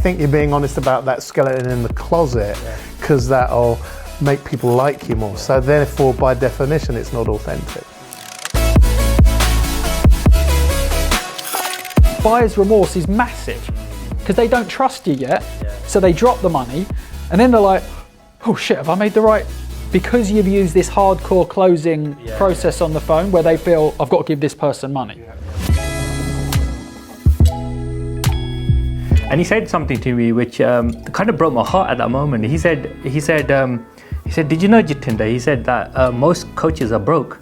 think you're being honest about that skeleton in the closet, because that'll make people like you more. So therefore, by definition, it's not authentic. Buyer's remorse is massive because they don't trust you yet, so they drop the money, and then they're like, oh shit, have I made the right? Because you've used this hardcore closing process on the phone where they feel, I've got to give this person money. And he said something to me which kind of broke my heart at that moment. He said, did you know, Jatinder? He said that most coaches are broke.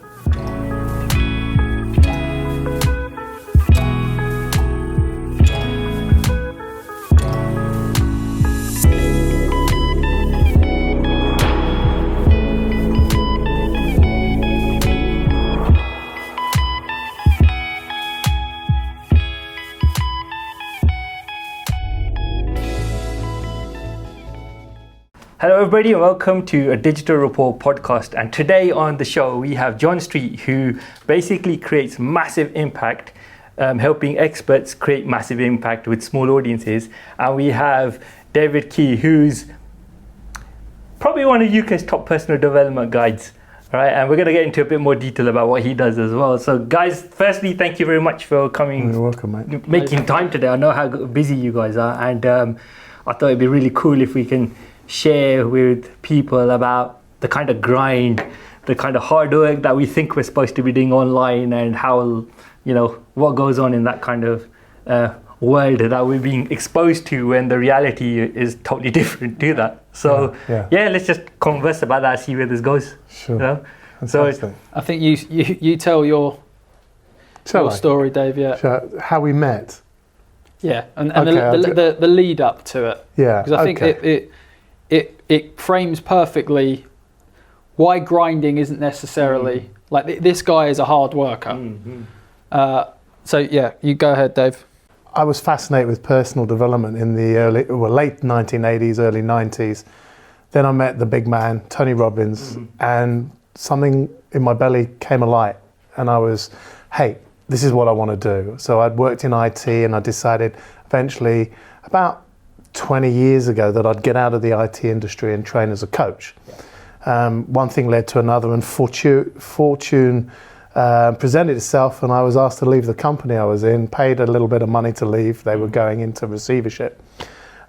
Hello everybody and welcome to a Digital Rapport podcast, and today on the show we have John Street, who basically creates massive impact, helping experts create massive impact with small audiences. And we have David Key, who's probably one of UK's top personal development guides, right? And we're going to get into a bit more detail about what he does as well. So guys, firstly, thank you very much for coming. You're welcome, mate. Making time today. I know how busy you guys are, and I thought it'd be really cool if we can share with people about the kind of grind, the kind of hard work that we think we're supposed to be doing online, and how, you know, what goes on in that kind of world that we're being exposed to when the reality is totally different to that. So yeah, let's just converse about that, see where this goes. Sure. You know? So I think you tell your story, Dave. Yeah. How we met. Yeah, and the lead up to it. Yeah. Because I think it frames perfectly why grinding isn't necessarily like this guy is a hard worker. So yeah, you go ahead, Dave. I was fascinated with personal development in the late 1980s, early 90s. Then I met the big man, Tony Robbins, and something in my belly came alight, and I was, hey, this is what I want to do. So I'd worked in IT, and I decided eventually, about 20 years ago, that I'd get out of the IT industry and train as a coach. One thing led to another, and fortune presented itself, and I was asked to leave the company I was in, paid a little bit of money to leave. They were going into receivership.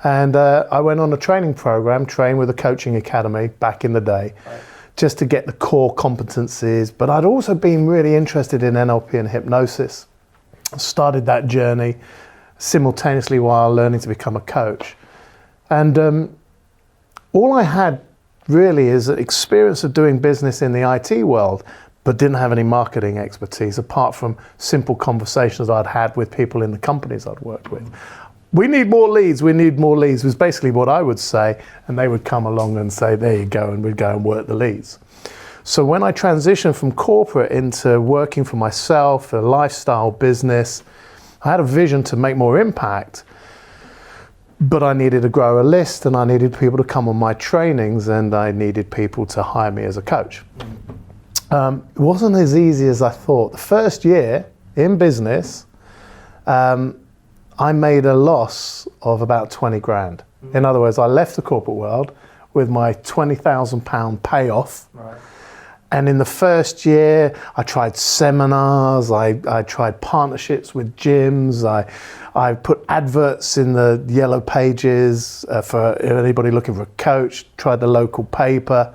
And I went on a training program, trained with a coaching academy back in the day, just to get the core competencies. But I'd also been really interested in NLP and hypnosis. Started that journey simultaneously while learning to become a coach. And all I had really is an experience of doing business in the IT world, but didn't have any marketing expertise apart from simple conversations I'd had with people in the companies I'd worked with. We need more leads, was basically what I would say, and they would come along and say, there you go, and we'd go and work the leads. So when I transitioned from corporate into working for myself, a lifestyle business, I had a vision to make more impact, but I needed to grow a list, and I needed people to come on my trainings, and I needed people to hire me as a coach. It wasn't as easy as I thought. The first year in business, I made a loss of about 20 grand. In other words, I left the corporate world with my £20,000 payoff. Right. And in the first year, I tried seminars, I tried partnerships with gyms, I put adverts in the yellow pages for anybody looking for a coach, tried the local paper.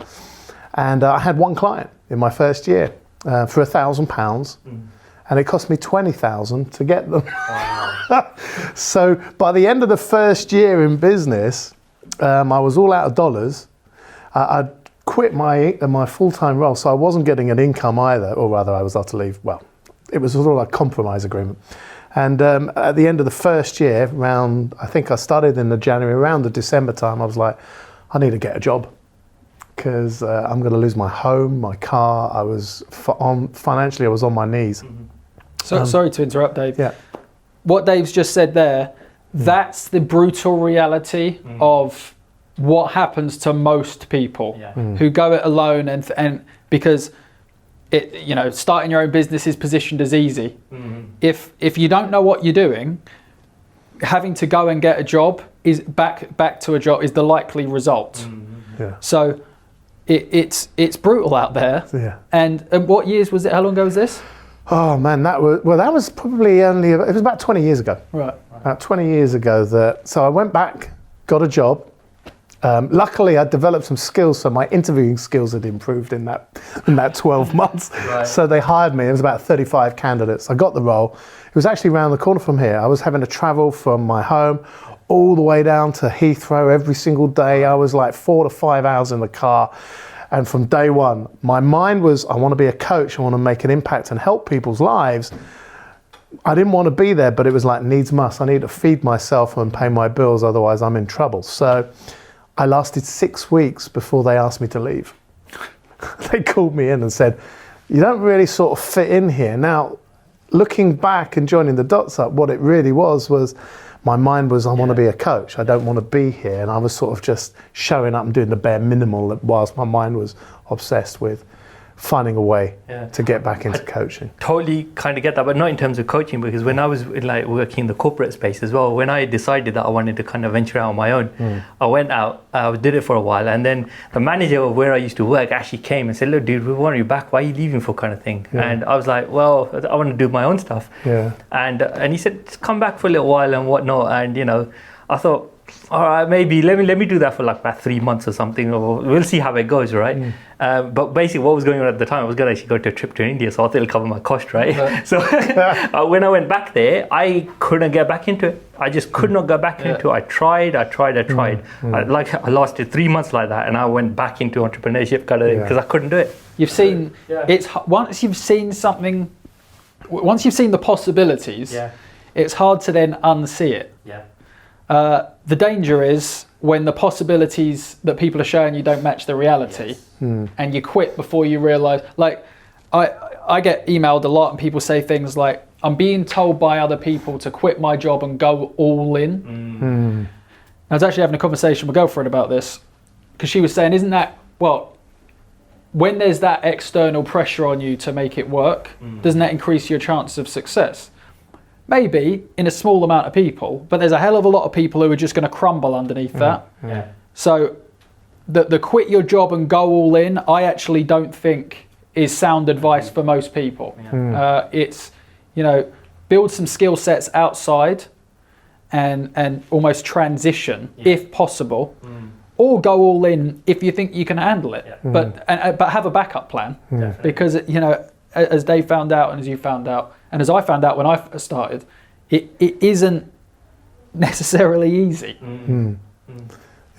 And I had one client in my first year for £1,000, and it cost me 20,000 to get them. Wow. So by the end of the first year in business, I was all out of dollars. I'd quit my full-time role, so I wasn't getting an income either, or rather I was had to leave. Well, it was sort of like a compromise agreement. And at the end of the first year, I think I started in January, around the December time, I was like, I need to get a job, because I'm going to lose my home, my car. I was financially, I was on my knees. So sorry to interrupt, Dave. Yeah. What Dave's just said there, that's the brutal reality of what happens to most people who go it alone, and because starting your own business is positioned as easy. If you don't know what you're doing, having to go and get a job is back to a job is the likely result. Yeah. So it's brutal out there. Yeah. And what years was it? How long ago was this? Oh man, that was probably it was about 20 years ago. Right. About 20 years ago so I went back, got a job. Luckily, I developed some skills, so my interviewing skills had improved in that 12 months. Right. So they hired me. It was about 35 candidates. I got the role. It was actually around the corner from here. I was having to travel from my home all the way down to Heathrow every single day. I was like 4 to 5 hours in the car. And from day one, my mind was, I want to be a coach. I want to make an impact and help people's lives. I didn't want to be there, but it was like needs must. I need to feed myself and pay my bills, otherwise I'm in trouble. So I lasted 6 weeks before they asked me to leave. They called me in and said, you don't really sort of fit in here. Now, looking back and joining the dots up, what it really was my mind was, I want to be a coach. I don't want to be here. And I was sort of just showing up and doing the bare minimal whilst my mind was obsessed with finding a way to get back into coaching. Totally kind of get that, but not in terms of coaching, because when I was like working in the corporate space as well, when I decided that I wanted to kind of venture out on my own, I went out, I did it for a while, and then the manager of where I used to work actually came and said, look dude, we want you back, why are you leaving for, kind of thing. And I was like, well, I want to do my own stuff. And he said, just come back for a little while and whatnot. And I thought, all right, maybe let me do that for like about 3 months or something, or we'll see how it goes, right? But basically what was going on at the time, I was going to actually go to a trip to India, so I thought it'll cover my cost, right? So when I went back there, I couldn't get back into it. I just could not go back into it. I tried. I lasted 3 months like that, and I went back into entrepreneurship kind of thing because I couldn't do it. You've seen, once you've seen something, once you've seen the possibilities, it's hard to then unsee it. The danger is when the possibilities that people are showing you don't match the reality, and you quit before you realise. Like, I get emailed a lot and people say things like, I'm being told by other people to quit my job and go all in. I was actually having a conversation with my girlfriend about this, because she was saying, isn't that, well, when there's that external pressure on you to make it work, doesn't that increase your chance of success? Maybe in a small amount of people, but there's a hell of a lot of people who are just going to crumble underneath that. So the quit your job and go all in, I actually don't think is sound advice for most people. It's, build some skill sets outside and almost transition if possible, or go all in if you think you can handle it. But have a backup plan, because as Dave found out and as you found out, and as I found out when I started, it isn't necessarily easy.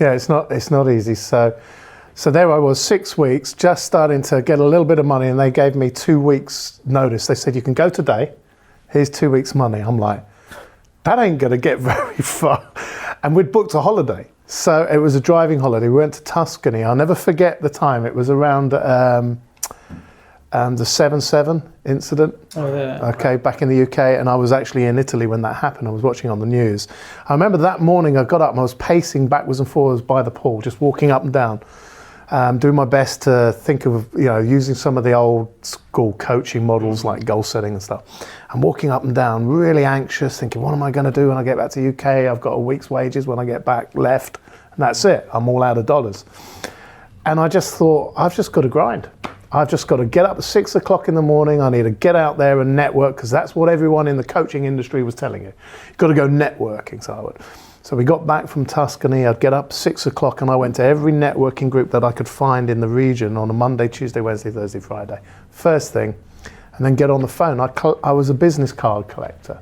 Yeah, it's not easy. So there I was, 6 weeks, just starting to get a little bit of money, and they gave me 2 weeks notice. They said, you can go today, here's 2 weeks money. I'm like, that ain't gonna get very far. And we'd booked a holiday. So it was a driving holiday. We went to Tuscany. I'll never forget the time. It was around the 7/7 incident. Okay, back in the UK, and I was actually in Italy when that happened. I was watching on the news. I remember that morning I got up and I was pacing backwards and forwards by the pool, just walking up and down, doing my best to think of, using some of the old school coaching models like goal setting and stuff. I'm walking up and down, really anxious, thinking, what am I going to do when I get back to the UK? I've got a week's wages when I get back left, and that's it. I'm all out of dollars. And I just thought, I've just got to grind. I've just got to get up at 6 o'clock in the morning. I need to get out there and network, because that's what everyone in the coaching industry was telling you. You've got to go networking. So we got back from Tuscany. I'd get up 6 o'clock and I went to every networking group that I could find in the region on a Monday, Tuesday, Wednesday, Thursday, Friday. First thing, and then get on the phone. I was a business card collector.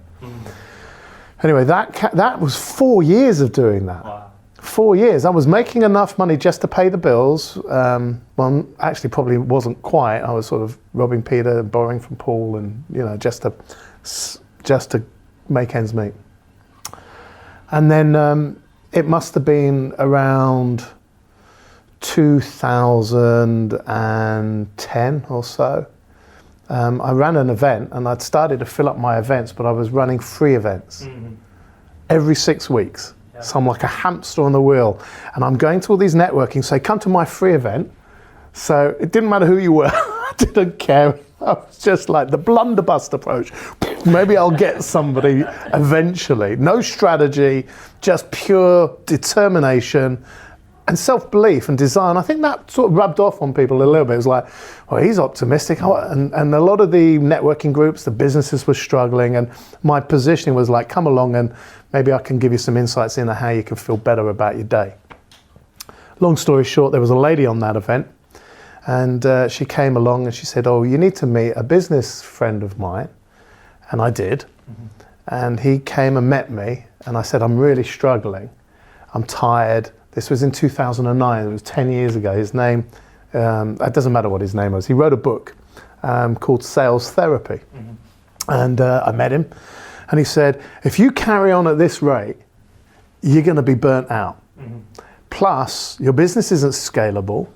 Anyway, that was 4 years of doing that. Wow. 4 years. I was making enough money just to pay the bills. Well, actually probably wasn't quite. I was sort of robbing Peter and borrowing from Paul, and just to make ends meet. And then it must have been around 2010 or so. I ran an event, and I'd started to fill up my events, but I was running free events every 6 weeks. So I'm like a hamster on the wheel, and I'm going to all these networking, say, come to my free event. So it didn't matter who you were, I didn't care. I was just like the blunderbuss approach. Maybe I'll get somebody eventually. No strategy, just pure determination and self-belief and desire. I think that sort of rubbed off on people a little bit. It was like, well, he's optimistic. And a lot of the networking groups, the businesses were struggling, and my positioning was like, come along and maybe I can give you some insights into how you can feel better about your day. Long story short, there was a lady on that event, and she came along and she said, oh, you need to meet a business friend of mine. And I did. And he came and met me, and I said, I'm really struggling. I'm tired. This was in 2009, it was 10 years ago. His name, it doesn't matter what his name was. He wrote a book called Sales Therapy. And I met him, and he said, if you carry on at this rate, you're gonna be burnt out. Plus, your business isn't scalable,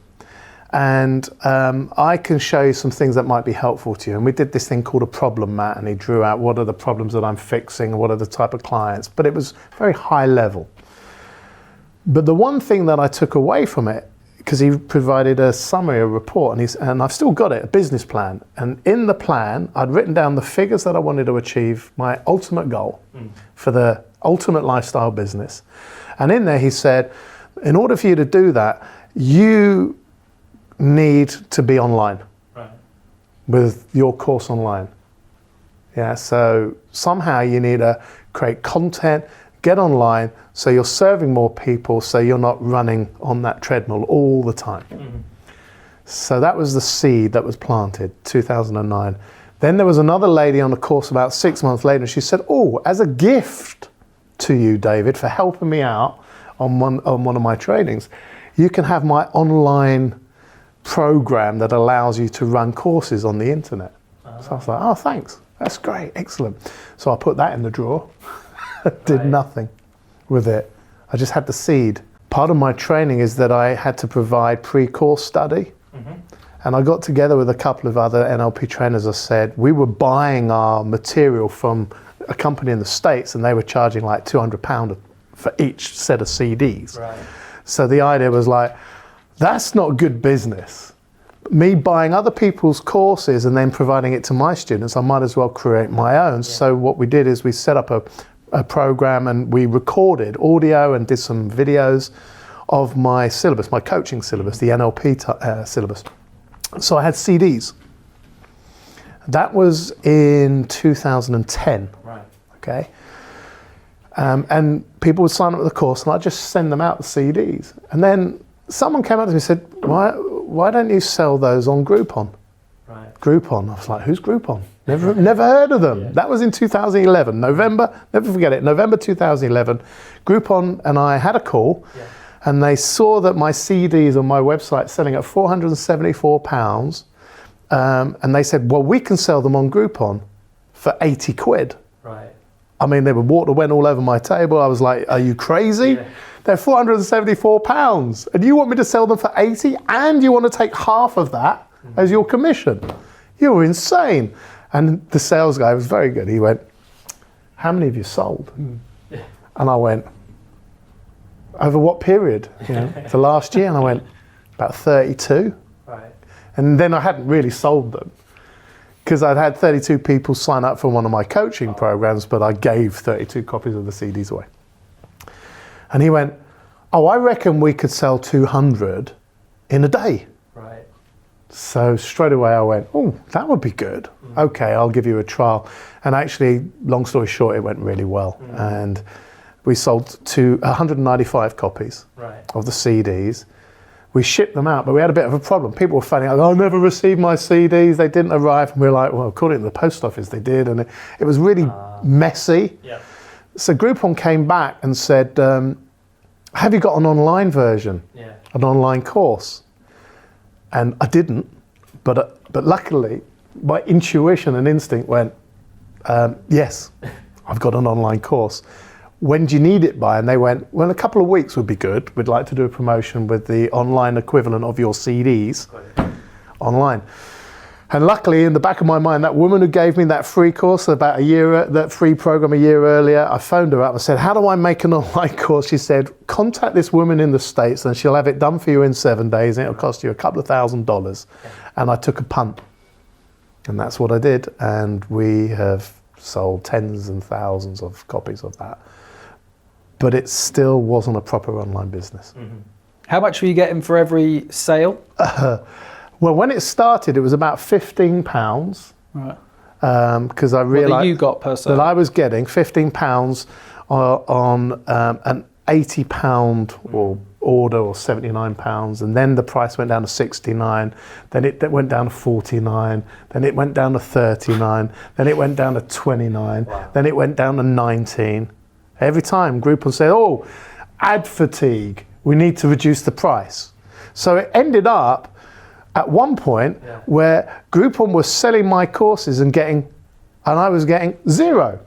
and I can show you some things that might be helpful to you. And we did this thing called a problem mat, and he drew out what are the problems that I'm fixing, what are the type of clients, but it was very high level. But the one thing that I took away from it, because he provided a summary, a report, and I've still got it, a business plan. And in the plan, I'd written down the figures that I wanted to achieve, my ultimate goal for the ultimate lifestyle business. And in there he said, in order for you to do that, you need to be online with your course online. Yeah, so somehow you need to create content, get online, so you're serving more people, so you're not running on that treadmill all the time. So that was the seed that was planted, 2009. Then there was another lady on the course about 6 months later, and she said, oh, as a gift to you, David, for helping me out on one of my trainings, you can have my online program that allows you to run courses on the internet. So I was like, oh, thanks, that's great, excellent. So I put that in the drawer. Did nothing with it. I just had the seed. Part of my training is that I had to provide pre-course study. And I got together with a couple of other NLP trainers. I said, we were buying our material from a company in the States, and they were charging like £200 for each set of CDs. So the idea was like, that's not good business. Me buying other people's courses and then providing it to my students, I might as well create my own. So what we did is we set up a program, and we recorded audio and did some videos of my syllabus, my coaching syllabus, the NLP syllabus. So I had CDs. That was in 2010. Okay. And people would sign up with the course, and I'd just send them out the CDs. And then someone came up to me and said, why don't you sell those on Groupon? Groupon. I was like, who's Groupon? Never heard of them. That was in 2011, November, never forget it, November 2011. Groupon and I had a call, and they saw that my CDs on my website selling at £474, and they said, well, we can sell them on Groupon for 80 quid. I mean, they water went all over my table. I was like, are you crazy? They're £474, and you want me to sell them for 80, and you want to take half of that as your commission? You're insane. And the sales guy was very good. He went, how many have you sold? And I went, over what period? You know, the last year? And I went, about 32. And then I hadn't really sold them, because I'd had 32 people sign up for one of my coaching programs, but I gave 32 copies of the CDs away. And he went, oh, I reckon we could sell 200 in a day. So straight away I went, oh, that would be good. Okay, I'll give you a trial. And actually, long story short, it went really well. And we sold 195 copies of the CDs. We shipped them out, but we had a bit of a problem. People were phoning out, I never received my CDs, they didn't arrive. And we were like, well, according to the post office, they did. And it was really messy. So Groupon came back and said, have you got an online version, an online course? And I didn't, but luckily, my intuition and instinct went, yes, I've got an online course. When do you need it by? And they went, well, a couple of weeks would be good. We'd like to do a promotion with the online equivalent of your CDs online. And luckily, in the back of my mind, that woman who gave me that free course about a year, that free program a year earlier, I phoned her up and said, how do I make an online course? She said, contact this woman in the States and she'll have it done for you in 7 days, and it'll cost you a couple of $1,000s. And I took a punt. And that's what I did. And we have sold tens and thousands of copies of that. But it still wasn't a proper online business. How much were you getting for every sale? Well, when it started, it was about £15. Right. Because I What realised that you got per sale? that I was getting £15 on an £80 or order, or £79, and then the price went down to 69, then it went down to 49, then it went down to 39, then it went down to 29, then it went down to 19. Every time Groupon said, oh, ad fatigue, we need to reduce the price. So it ended up at one point where Groupon was selling my courses and I was getting zero.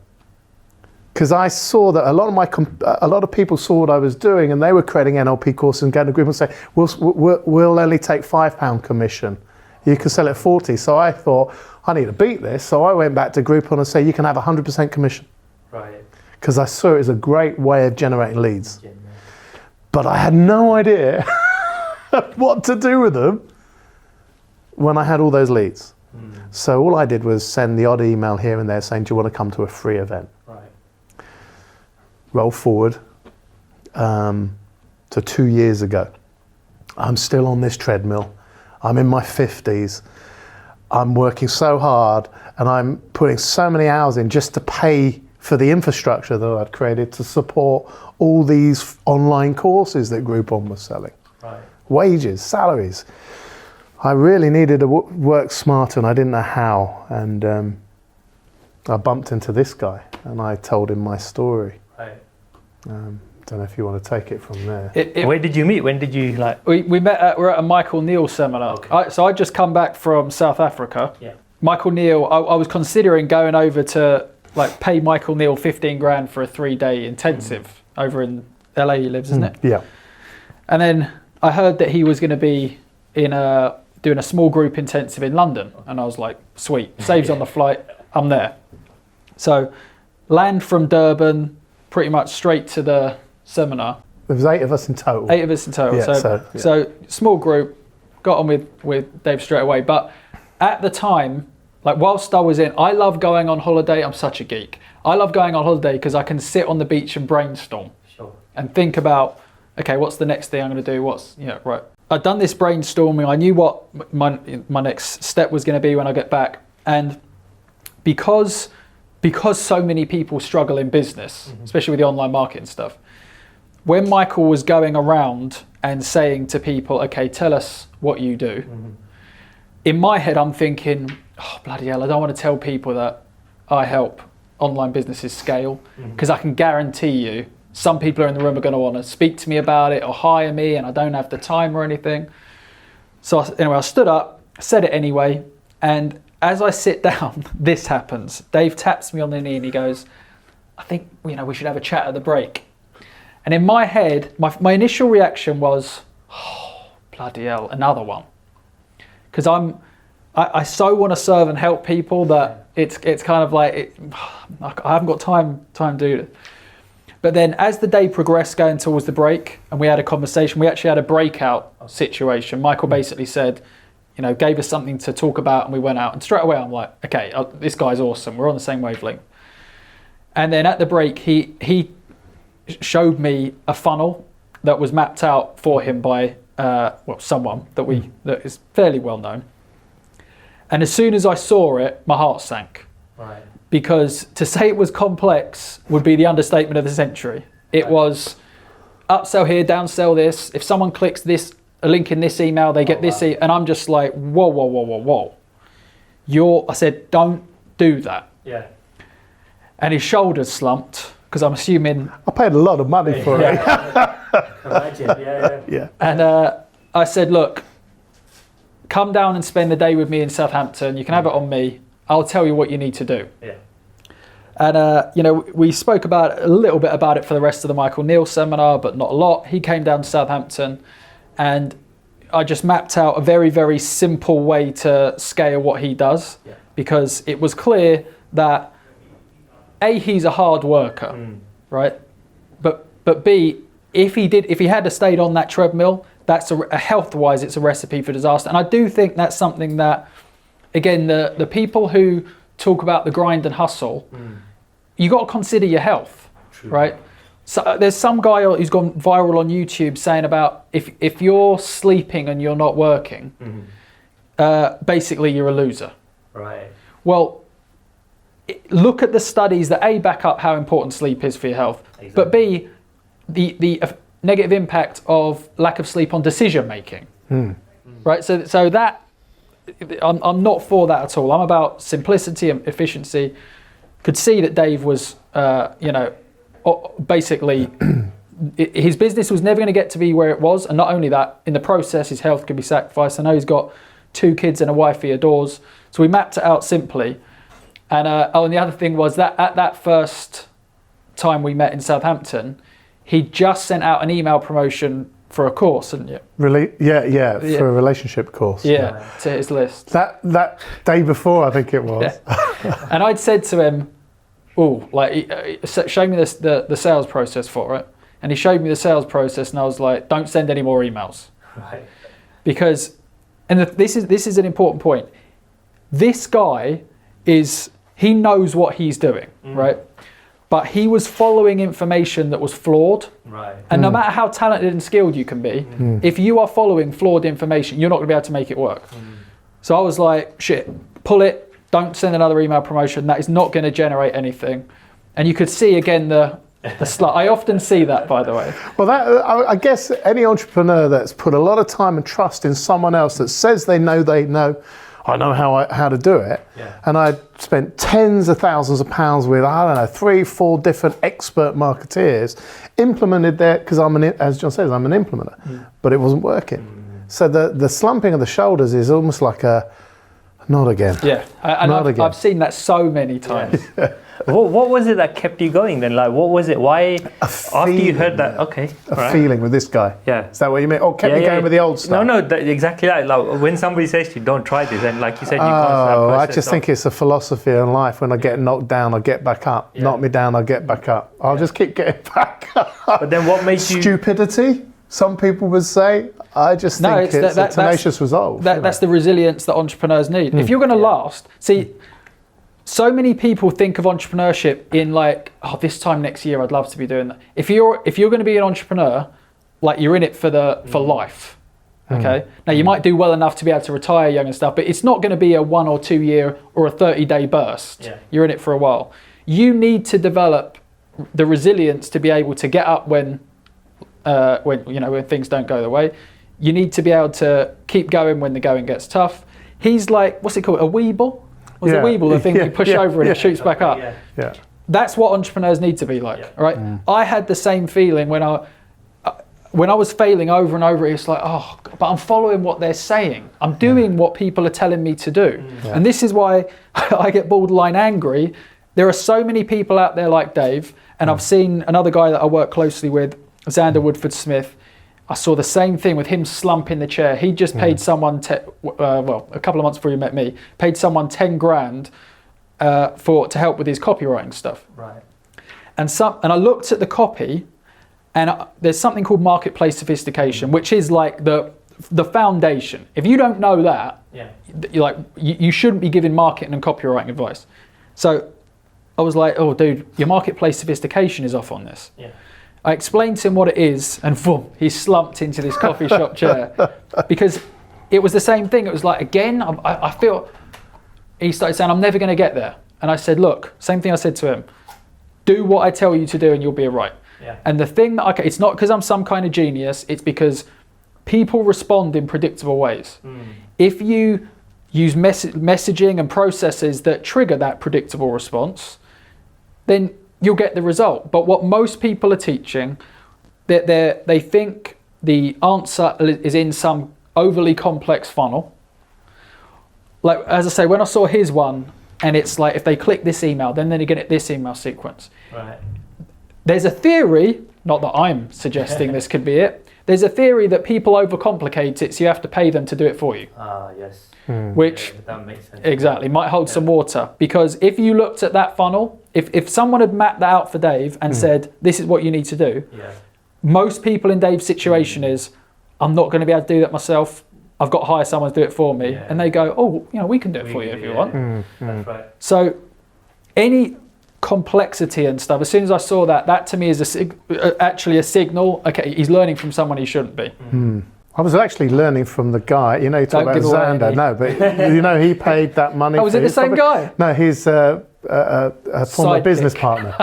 Because I saw that a lot of people saw what I was doing, and they were creating NLP courses and going to Groupon and say, we'll only take £5 commission. You can sell it 40. So I thought, I need to beat this. So I went back to Groupon and said, you can have 100% commission. Right. Because I saw it as a great way of generating leads. But I had no idea what to do with them when I had all those leads. So all I did was send the odd email here and there saying, do you want to come to a free event? Roll forward to 2 years ago. I'm still on this treadmill. I'm in my 50s. I'm working so hard, and I'm putting so many hours in just to pay for the infrastructure that I'd created to support all these online courses that Groupon was selling. Wages, salaries. I really needed to work smarter, and I didn't know how. And I bumped into this guy, and I told him my story. Don't know if you want to take it from there. Where did you meet? When did you like? We met. We're at a Michael Neal seminar. Okay. So I'd just come back from South Africa. Yeah. Michael Neal. I was considering going over to pay Michael Neal 15 grand for a 3-day intensive over in LA. He lives, isn't it? Yeah. And then I heard that he was going to be doing a small group intensive in London, and I was like, sweet, saves on the flight. I'm there. So land from Durban, pretty much straight to the seminar. There was 8 of us in total. 8 of us in total. Yeah, so small group, got on with Dave straight away. But at the time, whilst I was I love going on holiday. I'm such a geek. I love going on holiday because I can sit on the beach and brainstorm. Sure. And think about, okay, what's the next thing I'm going to do? Right. I'd done this brainstorming. I knew what my next step was going to be when I get back. And because so many people struggle in business, especially with the online marketing stuff, when Michael was going around and saying to people, okay, tell us what you do, in my head I'm thinking, oh, bloody hell, I don't want to tell people that I help online businesses scale, because I can guarantee you some people are in the room are going to want to speak to me about it or hire me, and I don't have the time or anything. So anyway, I stood up, said it anyway, and as I sit down, this happens. Dave taps me on the knee and he goes, I think we should have a chat at the break. And in my head, my initial reaction was, oh, bloody hell, another one. Because I so want to serve and help people that it's kind of like, I haven't got time to do it. But then as the day progressed going towards the break, and we had a conversation, we actually had a breakout situation. Michael basically said, gave us something to talk about, and we went out. And straight away I'm like, okay, this guy's awesome. We're on the same wavelength. And then at the break, he showed me a funnel that was mapped out for him by someone that is fairly well known. And as soon as I saw it, my heart sank. Right. Because to say it was complex would be the understatement of the century. It was upsell here, downsell this. If someone clicks a link in this email, they get this. And I'm just like, whoa. I said, don't do that. Yeah. And his shoulders slumped, because I'm assuming... I paid a lot of money for it. Imagine, yeah. And I said, look, come down and spend the day with me in Southampton. You can have it on me. I'll tell you what you need to do. Yeah. And, we spoke a little bit about it for the rest of the Michael Neal seminar, but not a lot. He came down to Southampton, and I just mapped out a very, very simple way to scale what he does, because it was clear that A, he's a hard worker, right? But B, if he had stayed on that treadmill, that's a health-wise, it's a recipe for disaster. And I do think that's something that, again, the people who talk about the grind and hustle, you got to consider your health, right? So there's some guy who's gone viral on YouTube saying about if you're sleeping and you're not working, basically you're a loser. Right. Well, look at the studies that A, back up how important sleep is for your health, but B, the negative impact of lack of sleep on decision making. Right. So that I'm not for that at all. I'm about simplicity and efficiency. Could see that Dave was, basically, his business was never going to get to be where it was, and not only that, in the process, his health could be sacrificed. I know he's got 2 kids and a wife he adores, so we mapped it out simply. And and the other thing was that at that first time we met in Southampton, he just sent out an email promotion for a course, didn't you? Really? Yeah, for a relationship course. Yeah, to his list. That day before, I think it was. Yeah. And I'd said to him, show me the sales process for it. And he showed me the sales process, and I was like, don't send any more emails. Right. Because, this is an important point. This guy he knows what he's doing, right? But he was following information that was flawed. Right. And no matter how talented and skilled you can be, if you are following flawed information, you're not going to be able to make it work. So I was like, shit, pull it, don't send another email promotion. That is not going to generate anything. And you could see again the slut. I often see that, by the way. Well, I guess any entrepreneur that's put a lot of time and trust in someone else that says they know, I know how to do it. Yeah. And I spent tens of thousands of pounds with, 3-4 different expert marketeers, implemented that, because as John says, I'm an implementer, but it wasn't working. So the slumping of the shoulders is almost like not again. Yeah, and I've seen that so many times. Yeah. What was it that kept you going then? Like, what was it? Why, after you heard that, feeling with this guy. Yeah. Is that what you mean? Or kept me going with the old stuff? No, exactly that. Like, when somebody says to you, don't try this, and like you said, you can't. I just think it's a philosophy in life. When I get knocked down, I get back up. Knock me down, I get back up. I'll just keep getting back up. But then what made you... Stupidity, some people would say. I just think it's a tenacious resolve. That's the resilience that entrepreneurs need. If you're going to last... See, so many people think of entrepreneurship in like, this time next year I'd love to be doing that. If you're going to be an entrepreneur, like you're in it for life. Okay. Now you might do well enough to be able to retire young and stuff, but it's not going to be a 1 or 2 year or a 30-day burst. Yeah. You're in it for a while. You need to develop the resilience to be able to get up when things don't go the way. You need to be able to keep going when the going gets tough. He's like, what's it called? A weeble? Was the Weeble the thing you push over and it shoots back up? Yeah. That's what entrepreneurs need to be like, right? I had the same feeling when I was failing over and over. It's like, but I'm following what they're saying. I'm doing what people are telling me to do. And this is why I get borderline angry. There are so many people out there like Dave, and I've seen another guy that I work closely with, Xander Woodford Smith. I saw the same thing with him slump in the chair. He just paid someone, a couple of months before he met me, paid someone 10 grand to help with his copywriting stuff. Right. And I looked at the copy, and there's something called marketplace sophistication, which is like the foundation. If you don't know that, you shouldn't be giving marketing and copywriting advice. So I was like, oh, dude, your marketplace sophistication is off on this. Yeah. I explained to him what it is, and boom, he slumped into this coffee shop chair. Because it was the same thing. It was like, again, I feel... He started saying, I'm never going to get there. And I said, look, same thing I said to him. Do what I tell you to do and you'll be right. Yeah. And the thing that it's not because I'm some kind of genius, it's because people respond in predictable ways. If you use messaging and processes that trigger that predictable response, then you'll get the result. But what most people are teaching, they think the answer is in some overly complex funnel. Like, as I say, when I saw his one, and it's like, if they click this email, then they're going to get this email sequence. Right. There's a theory, not that I'm suggesting this could be it, there's a theory that people overcomplicate it, so you have to pay them to do it for you. Yes. Which, that makes sense. Exactly, might hold some water. Because if you looked at that funnel, if someone had mapped that out for Dave and said, this is what you need to do, most people in Dave's situation is, I'm not going to be able to do that myself. I've got to hire someone to do it for me. Yeah. And they go, oh, we can do it for you if you want. That's right. So any complexity and stuff, as soon as I saw that to me is actually a signal, okay, he's learning from someone he shouldn't be. I was actually learning from the guy, you talk about Xander, no, but he paid that money. Oh, was it the same guy? No, he's a former business partner.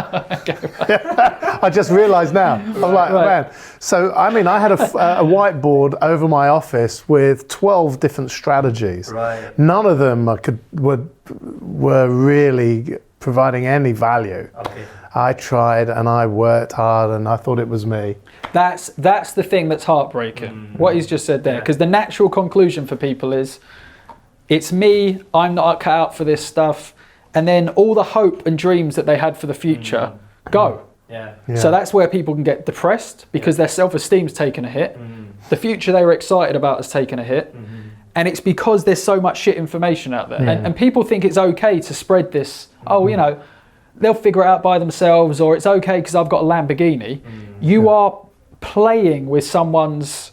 I just realised now. I'm like, man. So, I had a whiteboard over my office with 12 different strategies. Right. None of them were really providing any value. Okay. I tried and I worked hard and I thought it was me. That's the thing that's heartbreaking, what he's just said there. Because the natural conclusion for people is, it's me, I'm not cut out for this stuff. And then all the hope and dreams that they had for the future go. Yeah. So that's where people can get depressed because their self-esteem's taken a hit. The future they were excited about has taken a hit. And it's because there's so much shit information out there. And people think it's okay to spread this, they'll figure it out by themselves, or it's okay because I've got a Lamborghini. You are playing with someone's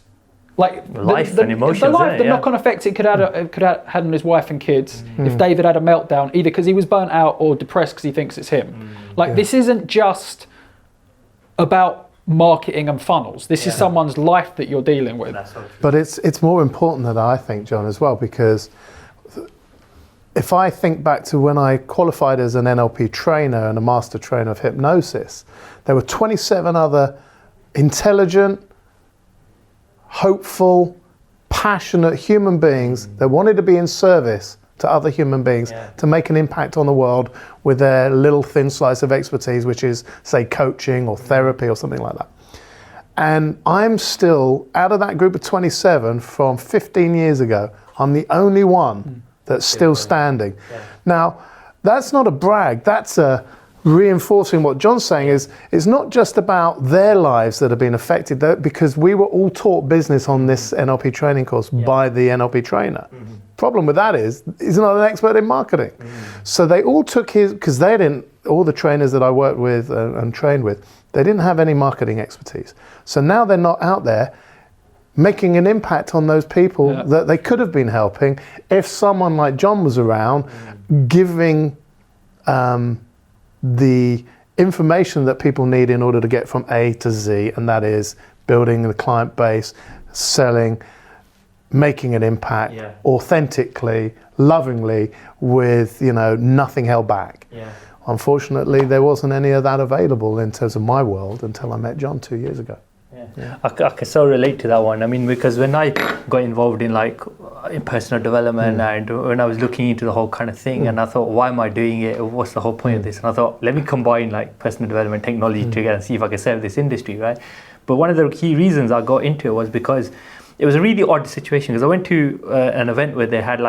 life and emotions. The knock-on effects it could have had on his wife and kids if David had a meltdown, either because he was burnt out or depressed because he thinks it's him. This isn't just about marketing and funnels. This is someone's life that you're dealing with. But it's more important than I think, John, as well, because if I think back to when I qualified as an NLP trainer and a master trainer of hypnosis, there were 27 other intelligent, hopeful, passionate human beings that wanted to be in service to other human beings to make an impact on the world with their little thin slice of expertise, which is, say, coaching or therapy or something like that. And I'm still, out of that group of 27 from 15 years ago, I'm the only one that's still standing. Now, that's not a brag, that's a reinforcing what John's saying is it's not just about their lives that have been affected, because we were all taught business on this NLP training course by the NLP trainer. Problem with that is he's not an expert in marketing. So they all took because all the trainers that I worked with and trained with, they didn't have any marketing expertise. So now they're not out there making an impact on those people that they could have been helping if someone like John was around giving the information that people need in order to get from A to Z, and that is building the client base, selling, making an impact authentically, lovingly, with nothing held back. Unfortunately, there wasn't any of that available in terms of my world until I met John 2 years ago. I can so relate to that one. Because when I got involved in personal development and when I was looking into the whole kind of thing, and I thought, why am I doing it? What's the whole point of this? And I thought, let me combine personal development technology together and see if I can serve this industry, right? But one of the key reasons I got into it was because it was a really odd situation. Because I went to an event where they had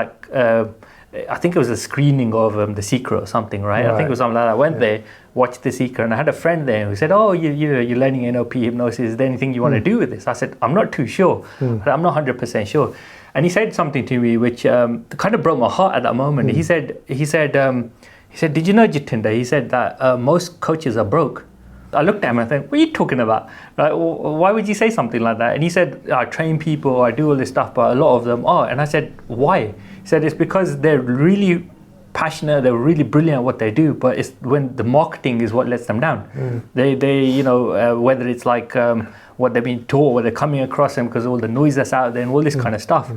I think it was a screening of The Secret or something, right? I think it was something like that. I went there, watched The Secret, and I had a friend there who said, oh, you're learning NLP hypnosis. Is there anything you want to do with this? I said, I'm not too sure. I'm not 100% sure. And he said something to me which kind of broke my heart at that moment. He said, did you know, Jatinder? He said that most coaches are broke. I looked at him and I thought, what are you talking about? Why would you say something like that? And he said, I train people, I do all this stuff, but a lot of them are. And I said, why? He said, it's because they're really passionate, they're really brilliant at what they do, but it's when the marketing is what lets them down. They whether it's what they've been taught, what they're coming across them because of all the noise that's out there and all this kind of stuff.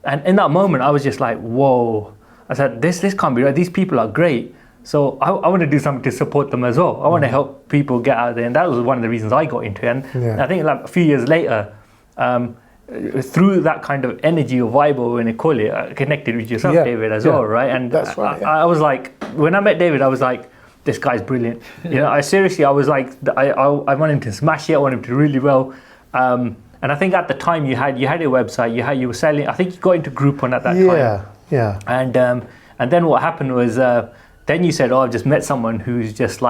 And in that moment, I was just like, whoa. I said, this can't be right. These people are great. So I want to do something to support them as well. I want to help people get out there. And that was one of the reasons I got into it. And I think a few years later, through that kind of energy or vibe, or when they call it, I connected with yourself, David, as well, right? And that's right, I was like, when I met David, I was like, this guy's brilliant. I was like, I want him to smash it. I want him to do really well. And I think at the time you had your website, you were selling. I think you got into Groupon at that time. Yeah. And then what happened was, then you said, I've just met someone who's just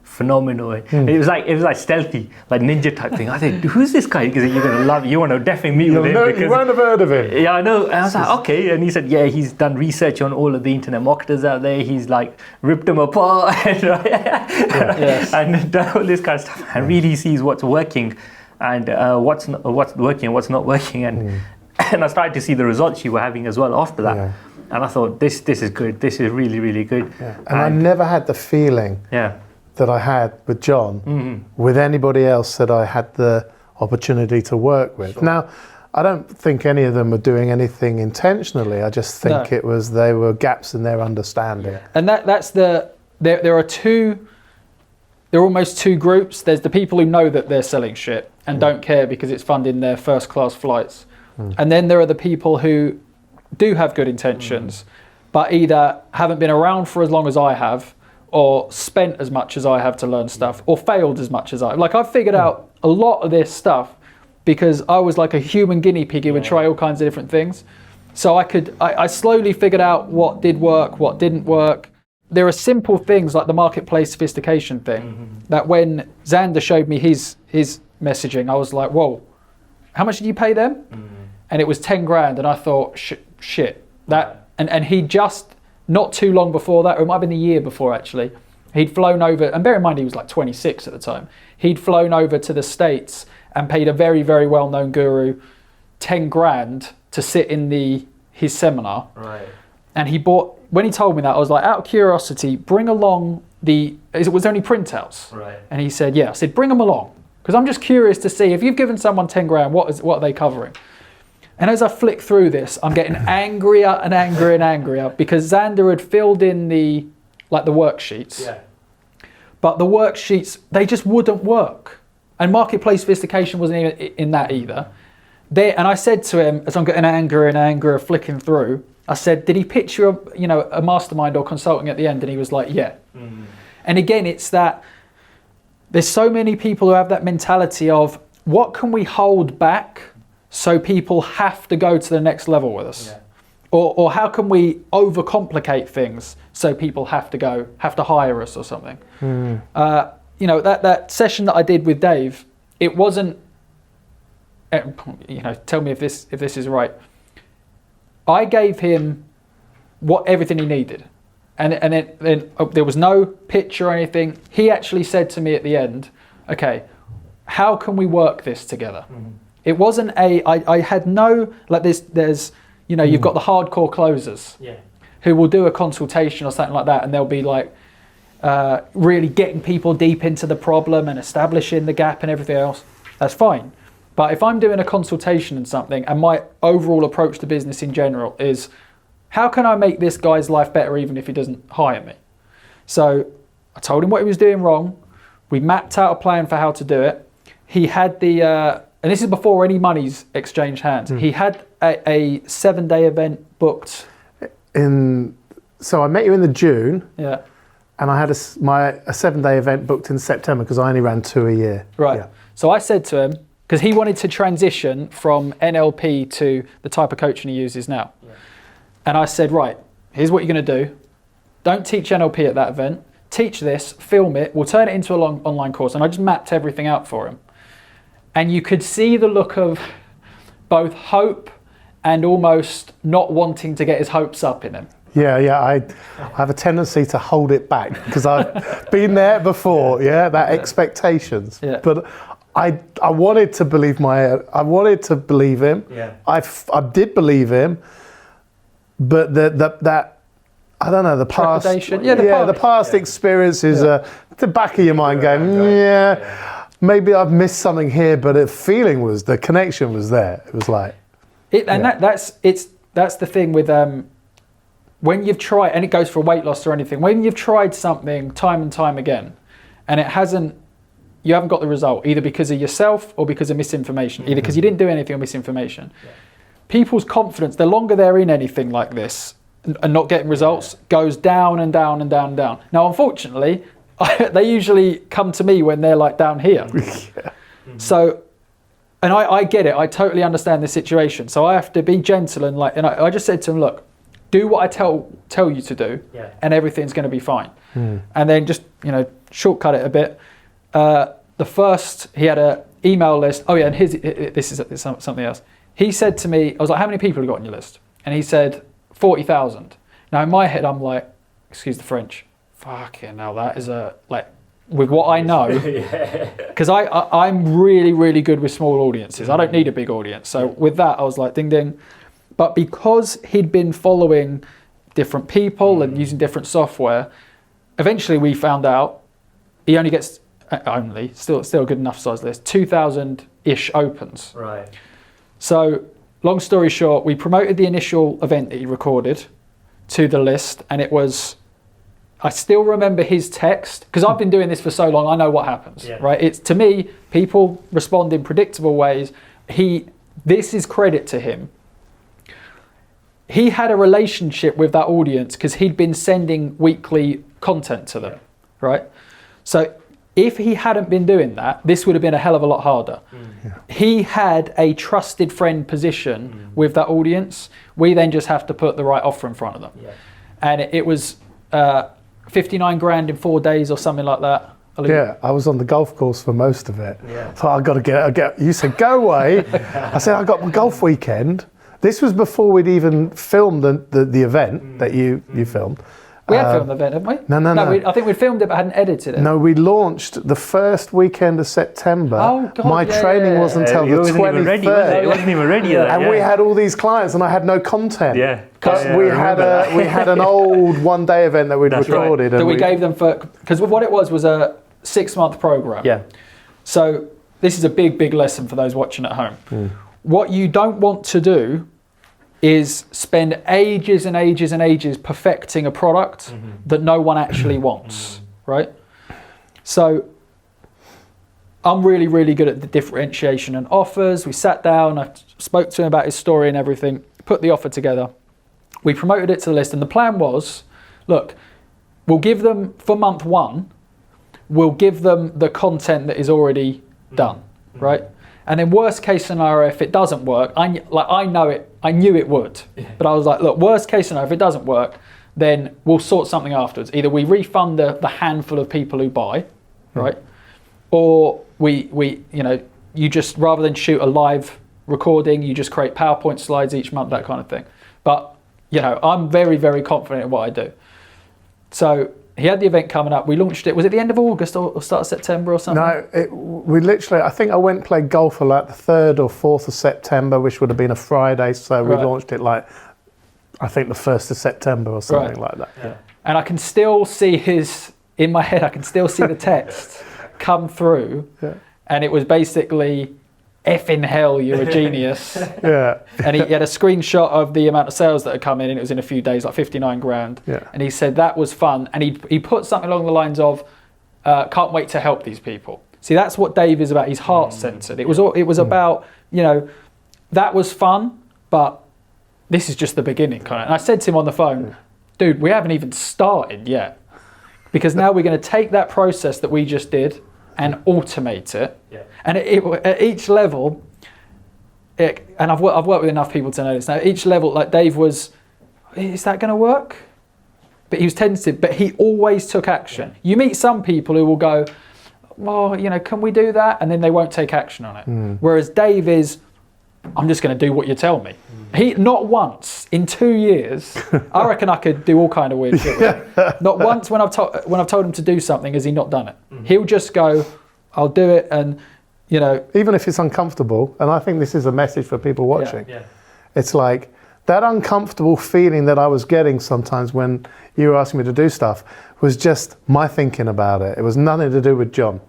phenomenal. It was like stealthy, like ninja type thing. I said, who's this guy? Because you're gonna love. You want to definitely meet with him. You won't have heard of him. Yeah, I know. And I was like, okay. And he said, he's done research on all of the internet marketers out there. He's ripped them apart and done all this kind of stuff, and really sees what's working and what's working and what's not working. And And I started to see the results you were having as well after that. Yeah. And I thought, this is good. This is really, really good. Yeah. And I never had the feeling that I had with John, with anybody else that I had the opportunity to work with. Sure. Now, I don't think any of them were doing anything intentionally. I just think they were gaps in their understanding. And that's there are almost two groups. There's the people who know that they're selling shit and don't care because it's funding their first class flights. And then there are the people who do have good intentions, but either haven't been around for as long as I have, or spent as much as I have to learn stuff, or failed as much as I have. Like, I've figured out a lot of this stuff because I was like a human guinea pig who would try all kinds of different things. So I slowly figured out what did work, what didn't work. There are simple things like the marketplace sophistication thing, that when Xander showed me his messaging, I was like, whoa, how much did you pay them? And it was 10 grand, and I thought, shit, that, and he just, not too long before that, or it might have been a year before actually, he'd flown over, and bear in mind he was like 26 at the time, he'd flown over to the States and paid a very, very well-known guru 10 grand to sit in his seminar. Right. And he bought, when he told me that, I was like, out of curiosity, bring along was there any printouts? Right. And he said, yeah. I said, bring them along, because I'm just curious to see, if you've given someone 10 grand, what are they covering? And as I flick through this, I'm getting angrier and angrier and angrier, because Xander had filled in the worksheets. Yeah. But the worksheets, they just wouldn't work. And marketplace sophistication wasn't even in that either. And I said to him, as I'm getting angrier and angrier, flicking through, I said, did he pitch you a mastermind or consulting at the end? And he was like, yeah. And again, it's that there's so many people who have that mentality of, what can we hold back so people have to go to the next level with us? Yeah. Or how can we overcomplicate things so people have to hire us or something? That session that I did with Dave, it wasn't, tell me if this is right. I gave him everything he needed. And then there was no pitch or anything. He actually said to me at the end, okay, how can we work this together? It wasn't I had no, like there's you've got the hardcore closers who will do a consultation or something like that, and they'll be like really getting people deep into the problem and establishing the gap and everything else. That's fine. But if I'm doing a consultation and something, and my overall approach to business in general is, how can I make this guy's life better even if he doesn't hire me? So I told him what he was doing wrong. We mapped out a plan for how to do it. He had and this is before any money's exchanged hands. He had a 7-day event booked. So I met you in the June. Yeah. And I had a 7-day event booked in September, because I only ran 2 a year. Right. Yeah. So I said to him, because he wanted to transition from NLP to the type of coaching he uses now. Yeah. And I said, right, here's what you're going to do. Don't teach NLP at that event. Teach this, film it. We'll turn it into an online course. And I just mapped everything out for him. And you could see the look of both hope and almost not wanting to get his hopes up in him. Yeah, I have a tendency to hold it back, because I've been there before, expectations. Yeah. But I wanted to believe him. Yeah. I did believe him, but that I don't know, the past. The past experience is the back of your mind going, maybe I've missed something here, but the connection was there. It was like, that's the thing with when you've tried, and it goes for weight loss or anything, when you've tried something time and time again, and you haven't got the result, either because of yourself or because of misinformation, either because you didn't do anything or misinformation. Yeah. People's confidence, the longer they're in anything like this and not getting results, goes down and down and down and down. Now, unfortunately, they usually come to me when they're like down here. So, and I get it. I totally understand the situation. So I have to be gentle and I just said to him, look, do what I tell you to do, and everything's going to be fine. And then just shortcut it a bit. The first, he had an email list. Oh yeah, and this is something else. He said to me, I was like, how many people have you got on your list? And he said 40,000. Now in my head, I'm like, excuse the French, fucking hell, that is with what I know, because I'm really, really good with small audiences. I don't need a big audience. So with that, I was like, ding, ding. But because he'd been following different people and using different software, eventually we found out he only gets, still a good enough size list, 2,000-ish opens. Right. So long story short, we promoted the initial event that he recorded to the list, and it was, I still remember his text, because I've been doing this for so long, I know what happens, right? It's, to me, people respond in predictable ways. This is credit to him. He had a relationship with that audience because he'd been sending weekly content to them, right? So if he hadn't been doing that, this would have been a hell of a lot harder. He had a trusted friend position with that audience. We then just have to put the right offer in front of them. And it was 59 grand in 4 days or something like that. Yeah, I was on the golf course for most of it. So I got to get. You said go away. I said I got my golf weekend. This was before we'd even filmed the event that you filmed. We had filmed the event, haven't we? No. I think we'd filmed it but hadn't edited it. No, we launched the first weekend of September. Oh, God, my training wasn't until the 23rd. It wasn't even ready yet. And we had all these clients and I had no content. Yeah. We had an old one-day event that we'd recorded. Right. That we gave them for, because what it was a 6-month program. Yeah. So this is a big, big lesson for those watching at home. What you don't want to do is spend ages and ages and ages perfecting a product that no one actually wants, right? So I'm really, really good at the differentiation and offers. We sat down, I spoke to him about his story and everything, put the offer together. We promoted it to the list, and the plan was, look, we'll give them, for month 1, we'll give them the content that is already done, right? And then worst case scenario, if it doesn't work, I knew it would. But I was like, look, worst case scenario, if it doesn't work, then we'll sort something afterwards. Either we refund the handful of people who buy, right? Or you just, rather than shoot a live recording, you just create PowerPoint slides each month, that kind of thing. But, I'm very, very confident in what I do. So he had the event coming up. We launched it. Was it the end of August or start of September or something? No, I think I went and played golf for like the 3rd or 4th of September, which would have been a Friday. So we launched it I think the 1st of September or something like that. Yeah. And I can still see in my head, I can still see the text come through. Yeah. And it was basically, effing hell, you're a genius. And he had a screenshot of the amount of sales that had come in, and it was in a few days, like 59 grand. And he said that was fun. And he put something along the lines of, can't wait to help these people. See, that's what Dave is about. He's heart-centered. It was about, that was fun, but this is just the beginning, kind of. And I said to him on the phone, dude, we haven't even started yet. Because now we're going to take that process that we just did and automate it. And at each level, and I've worked with enough people to know this now, each level, like Dave was, is that going to work? But he was tentative, but he always took action. You meet some people who will go, well, can we do that? And then they won't take action on it. Whereas Dave is, I'm just going to do what you tell me. He, not once in 2 years, I reckon I could do all kind of weird shit with him. Not once when I've told him to do something has he not done it. He'll just go, I'll do it, and even if it's uncomfortable, and I think this is a message for people watching. It's like that uncomfortable feeling that I was getting sometimes when you were asking me to do stuff was just my thinking about it. It was nothing to do with John.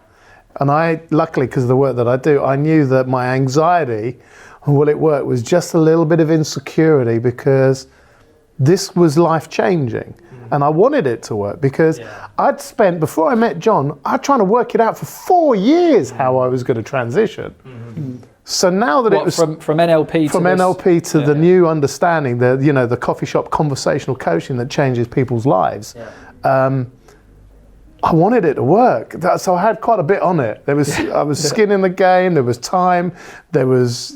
And I, luckily, because of the work that I do, I knew that my anxiety, will it work, was just a little bit of insecurity because this was life-changing. And I wanted it to work because I'd spent, before I met John, I'd trying to work it out for 4 years how I was going to transition. So now that it was from NLP to the new understanding, the coffee shop conversational coaching that changes people's lives. I wanted it to work, so I had quite a bit on it. I was skin in the game. There was time. There was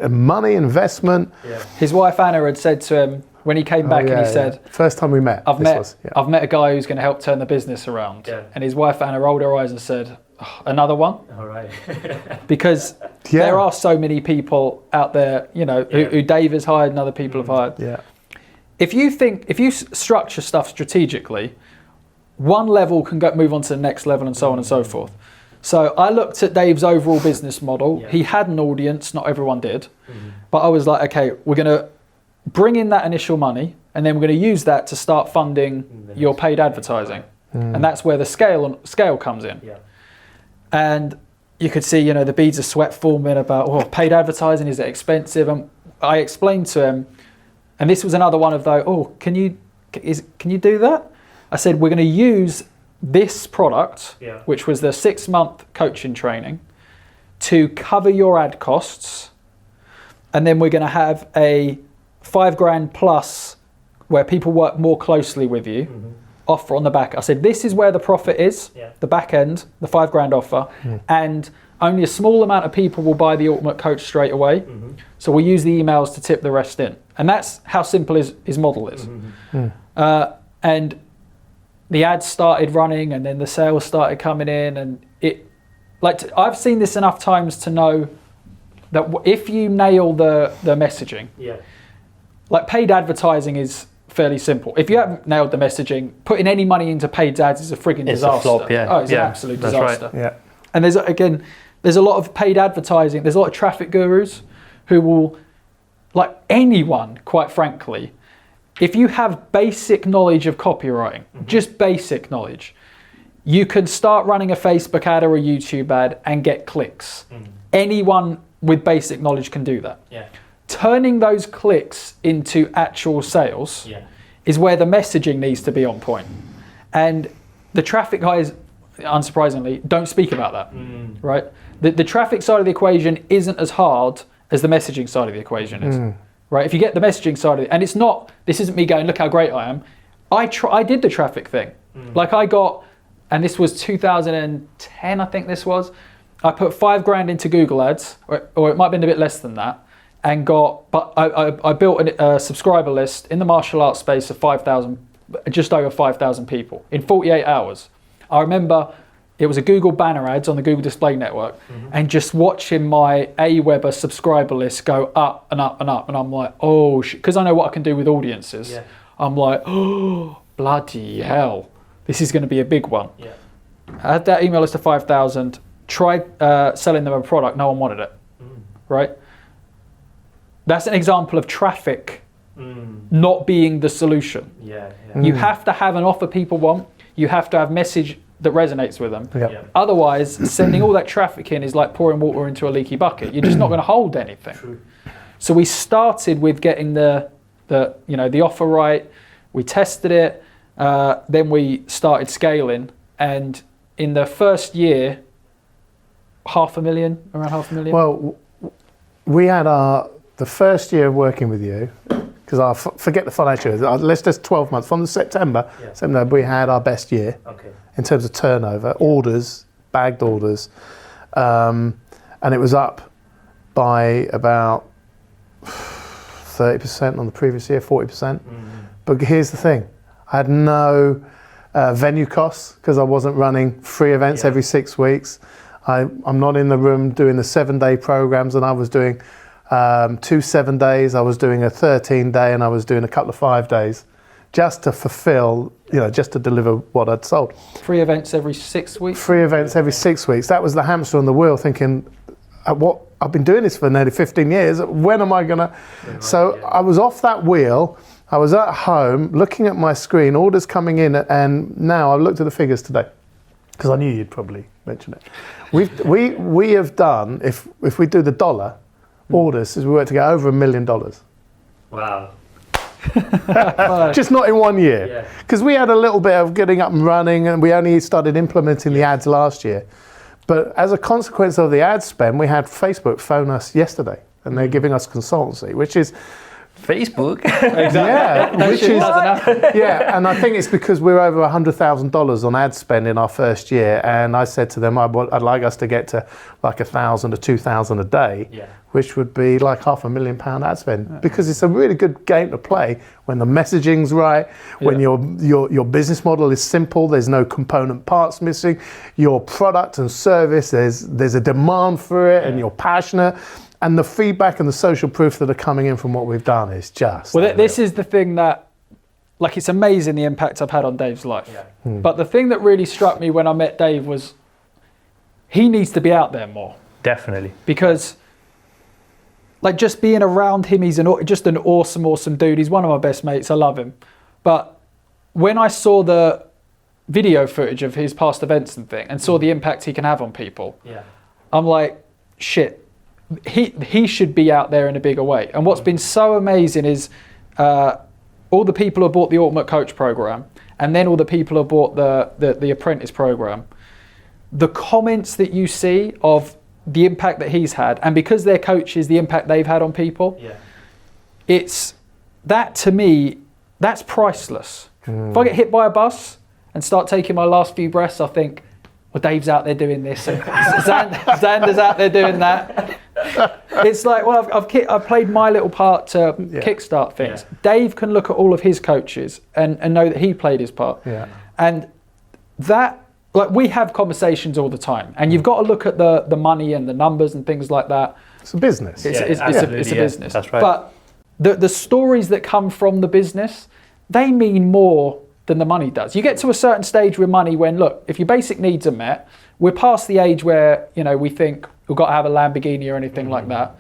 money investment. His wife Anna had said to him when he came back, and he said, first time we met. I've met a guy who's going to help turn the business around. And his wife Anna rolled her eyes and said, another one? All right. Because there are so many people out there, who Dave has hired and other people have hired. If you structure stuff strategically, one level can move on to the next level and so on and so forth. So I looked at Dave's overall business model. Yeah. He had an audience, not everyone did. But I was like, okay, we're going to bring in that initial money and then we're going to use that to start funding your paid advertising. And that's where the scale comes in. Yeah. And you could see, the beads of sweat forming about, paid advertising, is it expensive? And I explained to him, and this was another one of those, can you do that? I said, we're going to use this product, which was the 6-month coaching training, to cover your ad costs. And then we're going to have a $5,000 plus where people work more closely with you offer on the back. I said, this is where the profit is, the back end, the $5,000 offer, and only a small amount of people will buy the Ultimate Coach straight away. So we'll use the emails to tip the rest in. And that's how simple his model is. And the ads started running and then the sales started coming in, and I've seen this enough times to know that if you nail the messaging, like paid advertising is fairly simple. If you haven't nailed the messaging, putting any money into paid ads is a frigging disaster. It's a flop, yeah. Oh, it's an absolute disaster. Right. Yeah. And there's a lot of paid advertising. There's a lot of traffic gurus who will, like anyone, quite frankly, if you have basic knowledge of copywriting, just basic knowledge, you can start running a Facebook ad or a YouTube ad and get clicks. Anyone with basic knowledge can do that. Turning those clicks into actual sales is where the messaging needs to be on point. And the traffic guys, unsurprisingly, don't speak about that, right? The traffic side of the equation isn't as hard as the messaging side of the equation is, right? If you get the messaging side of it, and this isn't me going, look how great I am. I did the traffic thing. Like I got, and this was 2010, I think this was, I put $5,000 into Google ads, or it might have been a bit less than that, and I built a subscriber list in the martial arts space of 5,000, just over 5,000 people in 48 hours. I remember it was a Google banner ads on the Google Display Network, and just watching my AWeber subscriber list go up and up and up, and I'm like, oh shit, because I know what I can do with audiences. I'm like, oh bloody hell, this is going to be a big one. I had that email list of 5,000. Tried selling them a product, no one wanted it, right? That's an example of traffic not being the solution. You have to have an offer people want. You have to have message that resonates with them. Otherwise, sending all that traffic in is like pouring water into a leaky bucket. You're just not going to hold anything. So we started with getting the offer right. We tested it. Then we started scaling, and in the first year, around $500,000. Well, we had the first year of working with you, because I forget the financial year, let's just 12 months, from September, we had our best year in terms of turnover, orders, bagged orders, and it was up by about 30% on the previous year, 40%. But here's the thing, I had no venue costs because I wasn't running free events every 6 weeks. I'm not in the room doing the 7-day programs, and I was doing 2 7-days, I was doing a 13-day, and I was doing a couple of 5 days, just to fulfill, just to deliver what I'd sold. Free events every 6 weeks? Free events every 6 weeks. That was the hamster on the wheel, thinking, I've been doing this for nearly 15 years, when am I gonna? I was off that wheel, I was at home, looking at my screen, orders coming in, and now I've looked at the figures today, because I knew you'd probably mention it. We have done, if we do the dollar orders, as we work to get over $1 million. Wow. Just not in 1 year. Because we had a little bit of getting up and running, and we only started implementing the ads last year. But as a consequence of the ad spend, we had Facebook phone us yesterday, and they're giving us consultancy, which is Facebook. And I think it's because we're over $100,000 on ad spend in our first year, and I said to them, I'd like us to get to like 1,000 or 2,000 a day, which would be like £500,000 ad spend, because it's a really good game to play when the messaging's right, when your business model is simple, there's no component parts missing, your product and service, there's a demand for it, and you're passionate. And the feedback and the social proof that are coming in from what we've done is just... Well, this is the thing that, like it's amazing the impact I've had on Dave's life. Yeah. But the thing that really struck me when I met Dave was he needs to be out there more. Definitely. Because like just being around him, he's just an awesome dude. He's one of my best mates. I love him. But when I saw the video footage of his past events and saw the impact he can have on people, I'm like, shit, he should be out there in a bigger way. And what's been so amazing is all the people who bought the Ultimate Coach program, and then all the people who bought the Apprentice program, the comments that you see of the impact that he's had, and because they're coaches, the impact they've had on people, it's that to me, that's priceless. If I get hit by a bus and start taking my last few breaths, I think, well, Dave's out there doing this, and Xander's out there doing that. It's like, well, I've played my little part to kickstart things. Yeah. Dave can look at all of his coaches and know that he played his part. Yeah. And that, like, we have conversations all the time, and you've got to look at the money and the numbers and things like that. It's a business. It's a business. That's right. But the stories that come from the business, they mean more than the money does. You get to a certain stage with money when, look, if your basic needs are met, we're past the age where, you know, we think we've got to have a Lamborghini or anything like that.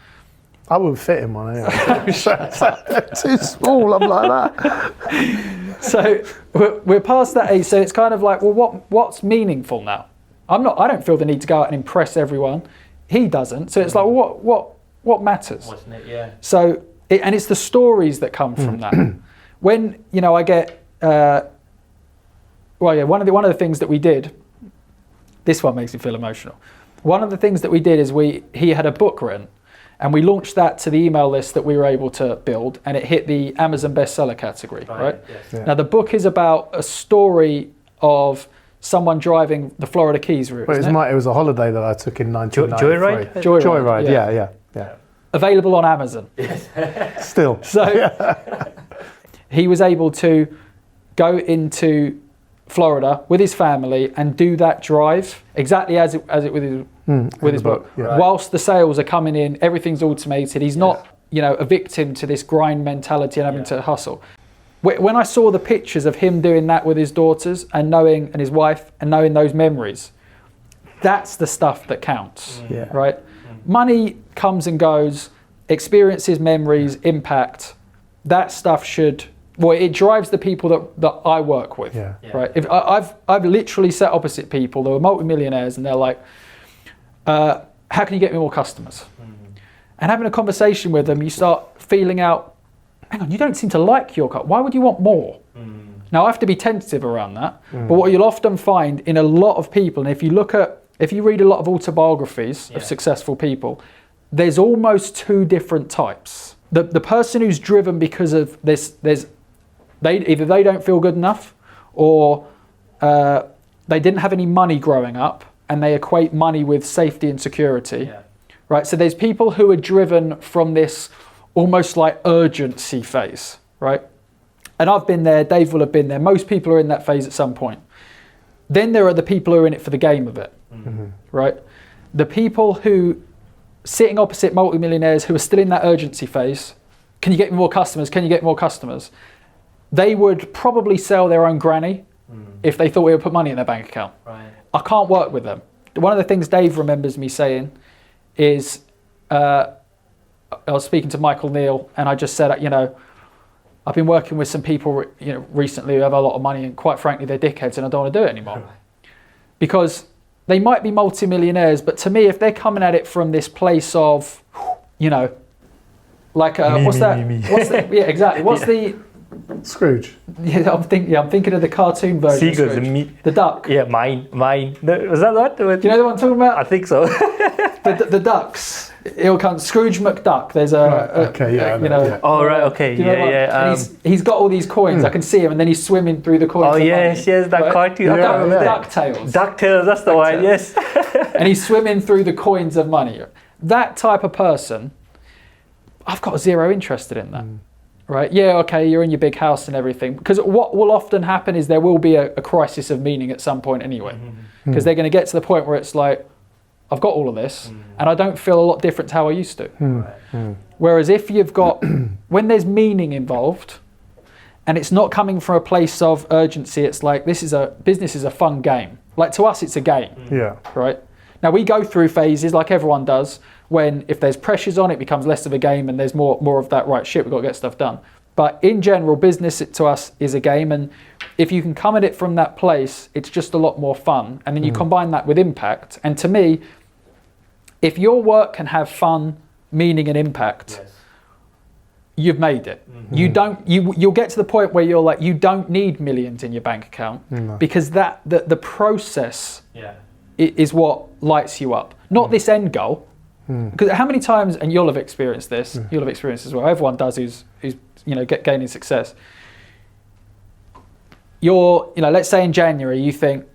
I wouldn't fit in one anyway. Too small, I'm like that. So we're past that age, so it's kind of like, well, what's meaningful now? I don't feel the need to go out and impress everyone. He doesn't. So it's like, well, what matters? Wasn't it? Yeah. So and it's the stories that come from that. When, you know, I get one of the things that we did, this one makes me feel emotional. One of the things that we did is he had a book written, and we launched that to the email list that we were able to build, and it hit the Amazon bestseller category, right? Yes. Yeah. Now the book is about a story of someone driving the Florida Keys route. Well, it was a holiday that I took in 1993. Joyride. Yeah. Available on Amazon. Yes. Still. So he was able to go into Florida with his family and do that drive exactly as it with his book. Yeah. Whilst the sales are coming in, everything's automated. He's not, you know, a victim to this grind mentality and having to hustle. When I saw the pictures of him doing that with his daughters and his wife and knowing those memories, that's the stuff that counts, right? Money comes and goes, experiences, memories, impact. That stuff it drives the people that I work with, right? If I've literally sat opposite people that are multimillionaires, and they're like, how can you get me more customers? And having a conversation with them, you start feeling out, hang on, you don't seem to like your car. Why would you want more? Now I have to be tentative around that, but what you'll often find in a lot of people, and if you read a lot of autobiographies of successful people, there's almost two different types. The person who's driven because of this, either they don't feel good enough, or they didn't have any money growing up, and they equate money with safety and security, right? So there's people who are driven from this almost like urgency phase, right? And I've been there, Dave will have been there. Most people are in that phase at some point. Then there are the people who are in it for the game of it, right? The people who, sitting opposite multimillionaires who are still in that urgency phase, can you get me more customers? Can you get more customers? They would probably sell their own granny if they thought we would put money in their bank account. Right. I can't work with them. One of the things Dave remembers me saying is, I was speaking to Michael Neal, and I just said, you know, I've been working with some people, you know, recently who have a lot of money, and quite frankly, they're dickheads, and I don't want to do it anymore. Because they might be multimillionaires, but to me, if they're coming at it from this place of, you know, like what's that? Yeah, exactly. What's the Scrooge? Yeah, I'm thinking of the cartoon version. Seagulls, the duck. Yeah, mine. Was that what? Do you know the one I'm talking about? I think so. the ducks. It'll come Scrooge McDuck. There's Oh right, okay, And he's got all these coins. I can see him, and then he's swimming through the coins. Oh yes, that cartoon. DuckTales. DuckTales, that's the one. Yes. And he's swimming through the coins of money. That type of person, I've got zero interest in that. Right? Yeah, okay, you're in your big house and everything. Because what will often happen is there will be a crisis of meaning at some point anyway. Because they're going to get to the point where it's like, I've got all of this, and I don't feel a lot different to how I used to. Whereas if you've got, when there's meaning involved, and it's not coming from a place of urgency. It's like, business is a fun game. Like, to us, it's a game. Yeah. Right? Now, we go through phases like everyone does, when if there's pressures on, it becomes less of a game, and there's more of that, right, shit, we've got to get stuff done. But in general, business to us is a game, and if you can come at it from that place, it's just a lot more fun. And then you combine that with impact. And to me, if your work can have fun, meaning, and impact, you've made it. You'll get to the point where you're like, you don't need millions in your bank account, because the process is what lights you up, not this end goal. Because how many times, and you'll have experienced this, you'll have experienced as well, everyone does who's gaining success. Let's say in January you think,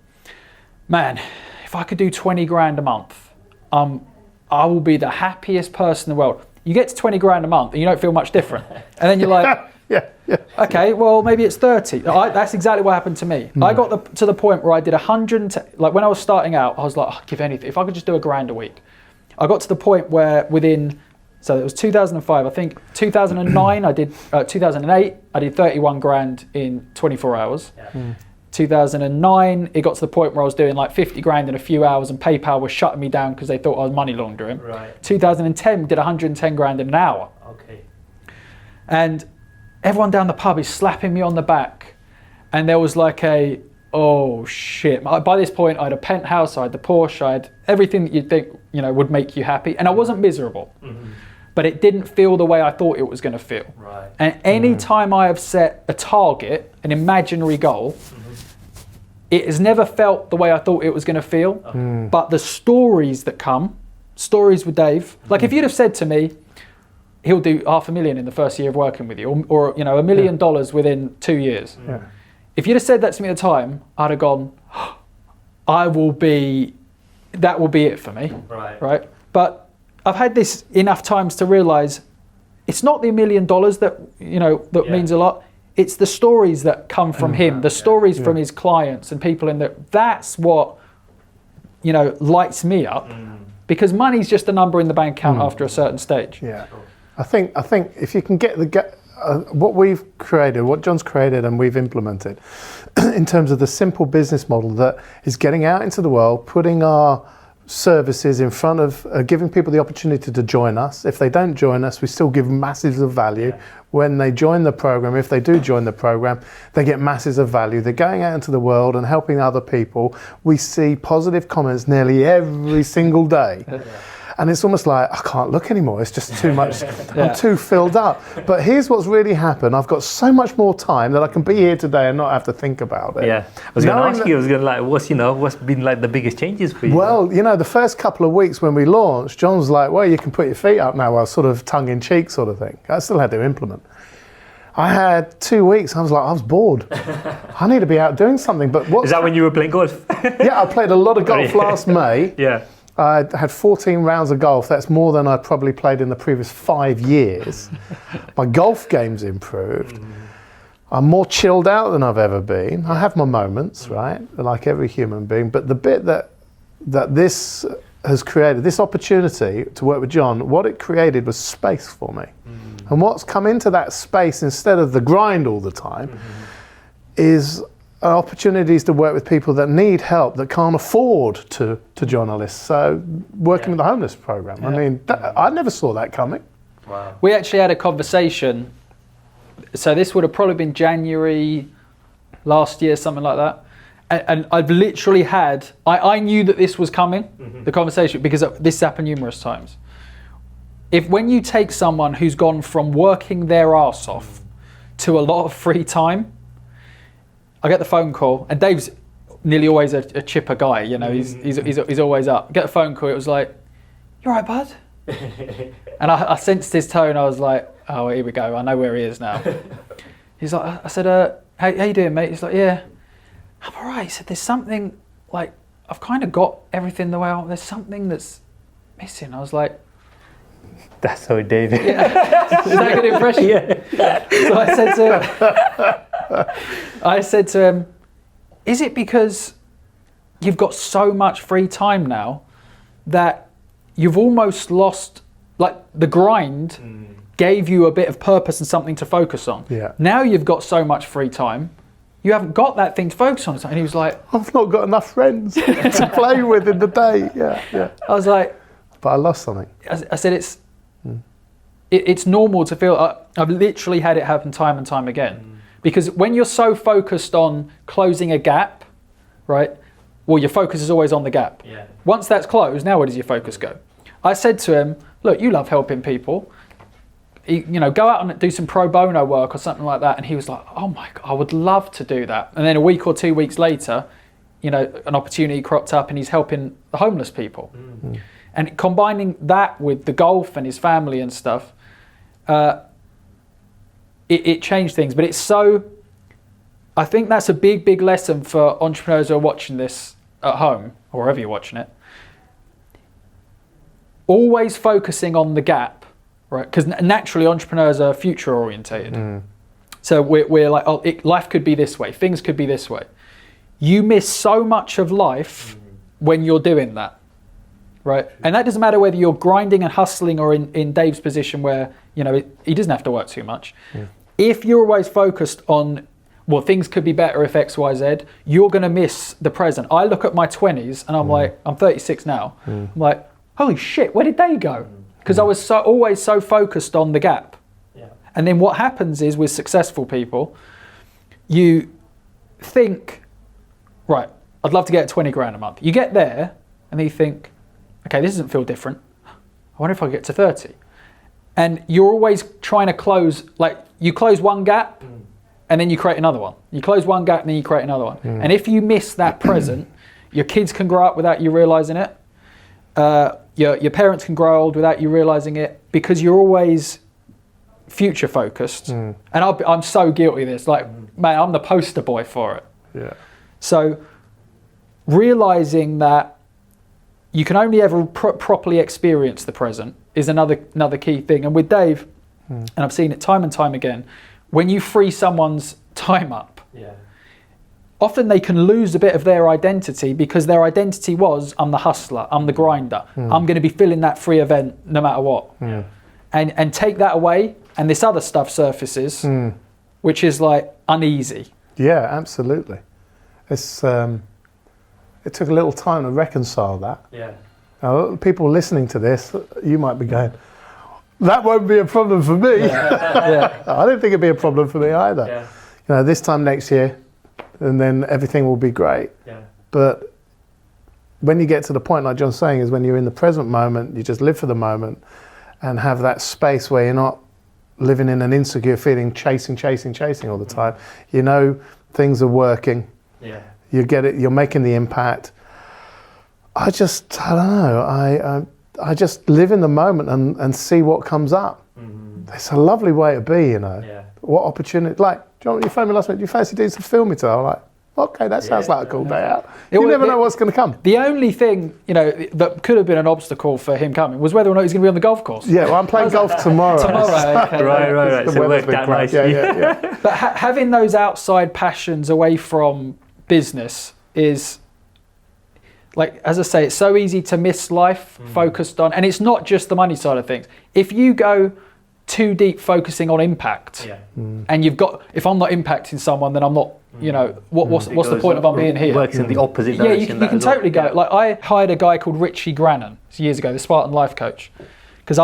man, if I could do 20 grand a month, I will be the happiest person in the world. You get to 20 grand a month and you don't feel much different. And then you're like, okay, well, maybe it's 30. That's exactly what happened to me. I got to the point where I did 100, like when I was starting out, I was like, I'd give anything. If I could just do a grand a week. I got to the point where so it was 2005, I think 2009, 2008, I did 31 grand in 24 hours. 2009, it got to the point where I was doing like 50 grand in a few hours, and PayPal was shutting me down because they thought I was money laundering. Right. 2010, did 110 grand in an hour. Okay. And everyone down the pub is slapping me on the back. And there was like oh shit. By this point, I had a penthouse, I had the Porsche, I had everything that you'd think, would make you happy. And I wasn't miserable. But it didn't feel the way I thought it was going to feel. Right. And any time I have set a target, an imaginary goal, it has never felt the way I thought it was going to feel. But the stories that come, stories with Dave, like if you'd have said to me, he'll do $500,000 in the first year of working with you, or $1 million within 2 years. If you'd have said that to me at the time, I'd have gone, that will be it for me. Right? But I've had this enough times to realize it's not the $1 million that means a lot. It's the stories that come from him, the stories from his clients and people that's what, lights me up, because money's just a number in the bank account after a certain stage. Yeah. I think if you can get what we've created, what John's created and we've implemented in terms of the simple business model that is getting out into the world, putting our services in front of, giving people the opportunity to join us. If they don't join us, we still give masses of value. When they join the program, if they do join the program, they get masses of value. They're going out into the world and helping other people. We see positive comments nearly every single day. And it's almost like, I can't look anymore. It's just too much. I'm too filled up. But here's what's really happened. I've got so much more time that I can be here today and not have to think about it. Yeah. I was going to ask you, what's been like the biggest changes for you? Well, the first couple of weeks when we launched, John was like, well, you can put your feet up now, sort of tongue in cheek sort of thing. I still had to implement. I had 2 weeks. I was bored. I need to be out doing something. But is that when you were playing golf? Yeah, I played a lot of golf last May. Yeah. I had 14 rounds of golf. That's more than I probably played in the previous 5 years. My golf game's improved. I'm more chilled out than I've ever been. I have my moments, right? Like every human being. But the bit that this has created, this opportunity to work with John, what it created was space for me. And what's come into that space instead of the grind all the time is opportunities to work with people that need help, that can't afford to join a list. So working with the homeless program, I mean, I never saw that coming. Wow. We actually had a conversation, so this would have probably been January last year, something like that. And I've literally I knew that this was coming, the conversation, because this happened numerous times. When you take someone who's gone from working their arse off to a lot of free time, I get the phone call, and Dave's nearly always a chipper guy, he's always up. Get the phone call, it was like, "You all right, bud?" And I sensed his tone, I was like, oh, here we go, I know where he is now. He's like, I said, how you doing, mate? He's like, yeah, I'm all right. He said, there's something, like, I've kind of got everything the way I want, there's something that's missing. I was like, that's so David. Yeah. Is that a good impression? Yeah. So I said to him, is it because you've got so much free time now that you've almost lost, like, the grind gave you a bit of purpose and something to focus on. Yeah. Now you've got so much free time, you haven't got that thing to focus on. And he was like, I've not got enough friends to play with in the day. Yeah. I was like, But I lost something. I said, it's normal to feel, I've literally had it happen time and time again. Because when you're so focused on closing a gap, right? Well, your focus is always on the gap. Yeah. Once that's closed, now where does your focus go? I said to him, look, you love helping people. Go out and do some pro bono work or something like that. And he was like, oh my God, I would love to do that. And then a week or 2 weeks later, an opportunity cropped up and he's helping the homeless people. And combining that with the golf and his family and stuff, it changed things. But I think that's a big, big lesson for entrepreneurs who are watching this at home or wherever you're watching it. Always focusing on the gap, right? Because naturally entrepreneurs are future orientated. So we're like, life could be this way, things could be this way. You miss so much of life when you're doing that, right? And that doesn't matter whether you're grinding and hustling or in Dave's position where, he doesn't have to work too much. If you're always focused on, well, things could be better if X, Y, Z, you're going to miss the present. I look at my 20s and I'm like, I'm 36 now. I'm like, holy shit, where did they go? Because I was always so focused on the gap. Yeah. And then what happens is with successful people, you think, right, I'd love to get 20 grand a month. You get there and then you think, okay, this doesn't feel different. I wonder if I get to 30. And you're always trying to close, like you close one gap and then you create another one. You close one gap and then you create another one. And if you miss that present, your kids can grow up without you realizing it. Your parents can grow old without you realizing it because you're always future focused. And I'm so guilty of this. Like, man, I'm the poster boy for it. Yeah. So realizing that you can only ever properly experience the present is another key thing. And with Dave, and I've seen it time and time again, when you free someone's time up, often they can lose a bit of their identity because their identity was, I'm the hustler, I'm the grinder, I'm going to be filling that free event no matter what. And take that away and this other stuff surfaces, which is like uneasy. Yeah, absolutely. It took a little time to reconcile that. Yeah. Now, people listening to this, you might be going, that won't be a problem for me. I don't think it'd be a problem for me either. This time next year, and then everything will be great. But when you get to the point, like John's saying, is when you're in the present moment, you just live for the moment and have that space where you're not living in an insecure feeling, chasing all the time. Things are working. You get it, you're making the impact. I don't know, I just live in the moment and see what comes up. It's a lovely way to be, What opportunity, like, John, you phoned me last week, do you fancy doing some filming today? I'm like, okay, that sounds like a cool day out. You never know what's going to come. The only thing, that could have been an obstacle for him coming was whether or not he's going to be on the golf course. Yeah, well, I'm playing golf tomorrow. Okay. Right. The So weather's worked been out great. nicely. Yeah. But having those outside passions away from business is, like, as I say, it's so easy to miss life focused on, and it's not just the money side of things. If you go too deep focusing on impact, and if I'm not impacting someone, then I'm not, what's the point of being here? Works in the opposite direction. You can totally go. Like, I hired a guy called Richie Grannon years ago, the Spartan life coach, because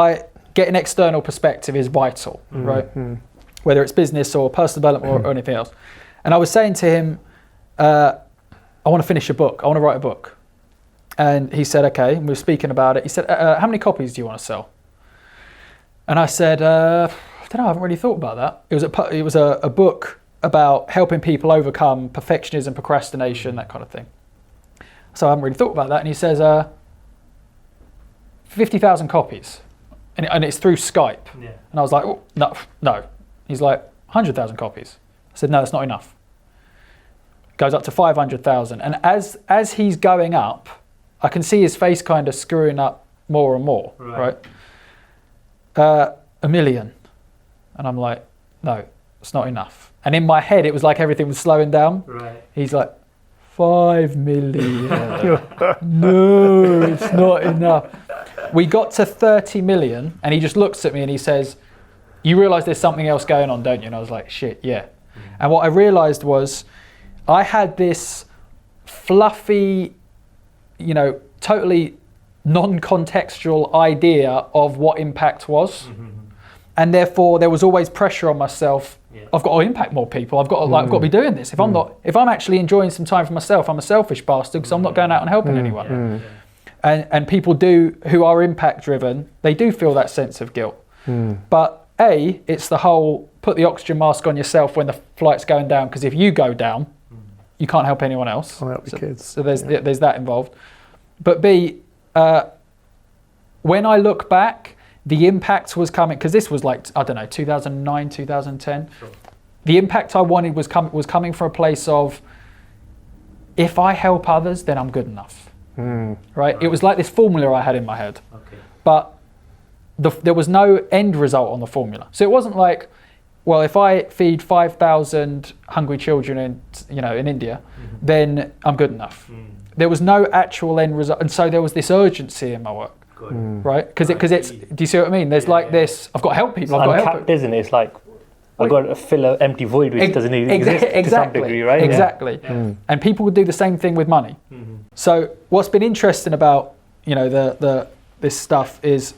getting external perspective is vital, right? Whether it's business or personal development or anything else. And I was saying to him, I want to finish a book. I want to write a book. And he said, okay. And we were speaking about it. He said, how many copies do you want to sell? And I said, I don't know. I haven't really thought about that. It was a book about helping people overcome perfectionism, procrastination, that kind of thing. So I haven't really thought about that. And he says, 50,000 copies. And it's through Skype. Yeah. And I was like, oh, no. He's like, 100,000 copies. I said, no, that's not enough. Goes up to 500,000. And as he's going up, I can see his face kind of screwing up more and more, right? 1 million. And I'm like, no, it's not enough. And in my head, it was like everything was slowing down. Right. He's like, 5 million. No, it's not enough. We got to 30 million and he just looks at me and he says, you realise there's something else going on, don't you? And I was like, shit, yeah. And what I realised was I had this fluffy, totally non-contextual idea of what impact was. And therefore there was always pressure on myself. I've got to impact more people. I've got to be doing this. If I'm actually enjoying some time for myself, I'm a selfish bastard because I'm not going out and helping anyone. And people who are impact driven, they do feel that sense of guilt. But it's the whole put the oxygen mask on yourself when the flight's going down, because if you go down, you can't help anyone else. Can't help the kids. So there's that involved. But B, when I look back, the impact was coming, because this was 2009, 2010. Sure. The impact I wanted was coming from a place of, if I help others, then I'm good enough. Right? It was like this formula I had in my head. Okay. But there was no end result on the formula. So it wasn't like, well, if I feed 5,000 hungry children in India, then I'm good enough. There was no actual end result, and so there was this urgency in my work. Right? Because it's. Do you see what I mean? There's this. I've got to help people. I've got to help people. Isn't it? It's like I've got to fill an empty void which doesn't even exist to some degree, right? Exactly. And people would do the same thing with money. So what's been interesting about this stuff is,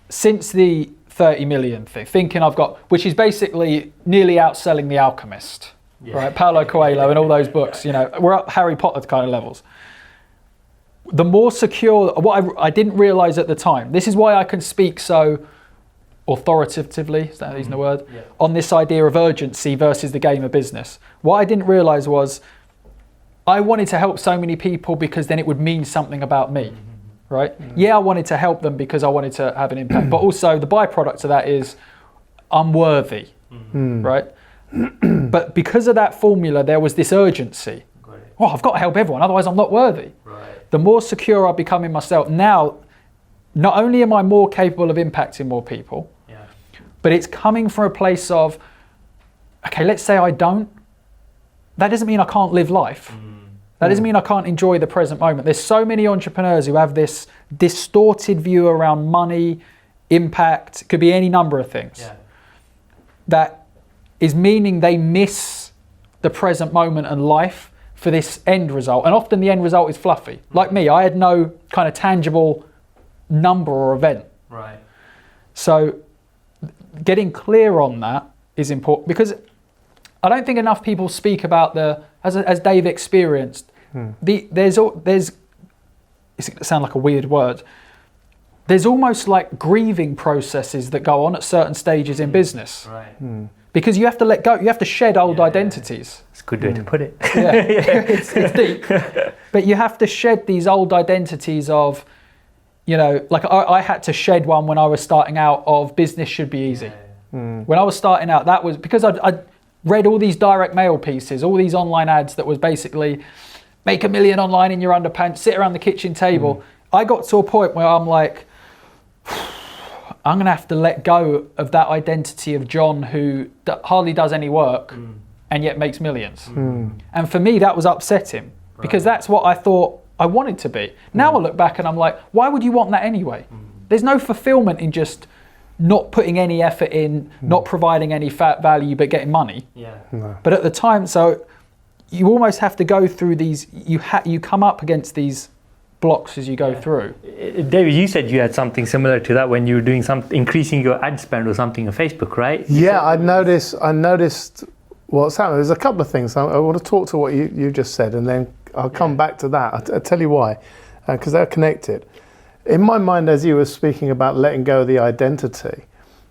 since the 30 million thing, thinking I've got, which is basically nearly outselling The Alchemist, right? Paulo Coelho and all those books. We're up Harry Potter kind of levels. The more secure, what I didn't realise at the time, this is why I can speak so authoritatively, is that using the word, on this idea of urgency versus the game of business. What I didn't realise was I wanted to help so many people because then it would mean something about me, right? Yeah, I wanted to help them because I wanted to have an impact, but also the byproduct of that is I'm worthy, right? But because of that formula, there was this urgency. Well, I've got to help everyone, otherwise I'm not worthy. The more secure I become in myself, now, not only am I more capable of impacting more people, but it's coming from a place of, okay, let's say I don't. That doesn't mean I can't live life. That doesn't mean I can't enjoy the present moment. There's so many entrepreneurs who have this distorted view around money, impact, could be any number of things. That is meaning they miss the present moment and life for this end result, and often the end result is fluffy. Like me, I had no kind of tangible number or event. Right. So getting clear on that is important, because I don't think enough people speak about as Dave experienced, there's it's going to sound like a weird word, there's almost like grieving processes that go on at certain stages in business. Right. Because you have to let go, you have to shed old identities. It's a good way to put it. It's deep. But you have to shed these old identities of, like I had to shed one when I was starting out of business should be easy. When I was starting out, that was because I read all these direct mail pieces, all these online ads that was basically make $1 million online in your underpants, sit around the kitchen table. I got to a point where I'm like, I'm going to have to let go of that identity of John who hardly does any work and yet makes millions. And for me, that was upsetting because that's what I thought I wanted to be. Now I look back and I'm like, why would you want that anyway? There's no fulfillment in just not putting any effort in, not providing any value, but getting money. No. But at the time, so you almost have to go through these, you come up against these blocks as you go through. David, you said you had something similar to that when you were doing increasing your ad spend or something on Facebook, right? I noticed what's happened. There's a couple of things. I want to talk to what you just said, and then I'll come back to that. I'll tell you why, because they're connected. In my mind, as you were speaking about letting go of the identity,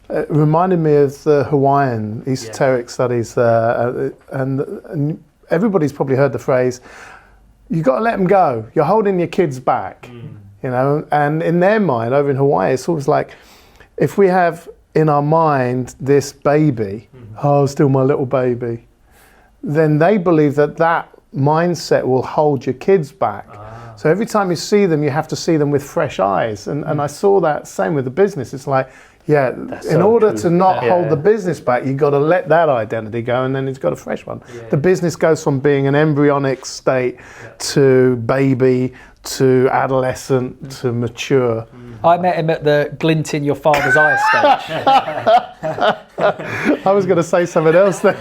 it reminded me of the Hawaiian esoteric studies, and everybody's probably heard the phrase, you've got to let them go. You're holding your kids back, and in their mind, over in Hawaii, it's sort of like, if we have in our mind this baby, oh, still my little baby, then they believe that mindset will hold your kids back. So every time you see them, you have to see them with fresh eyes. And I saw that same with the business. It's like, in order to not hold the business back, you've got to let that identity go, and then it's got a fresh one. The business goes from being an embryonic state to baby, to adolescent, to mature. I met him at the glint in your father's eye stage. I was going to say something else then.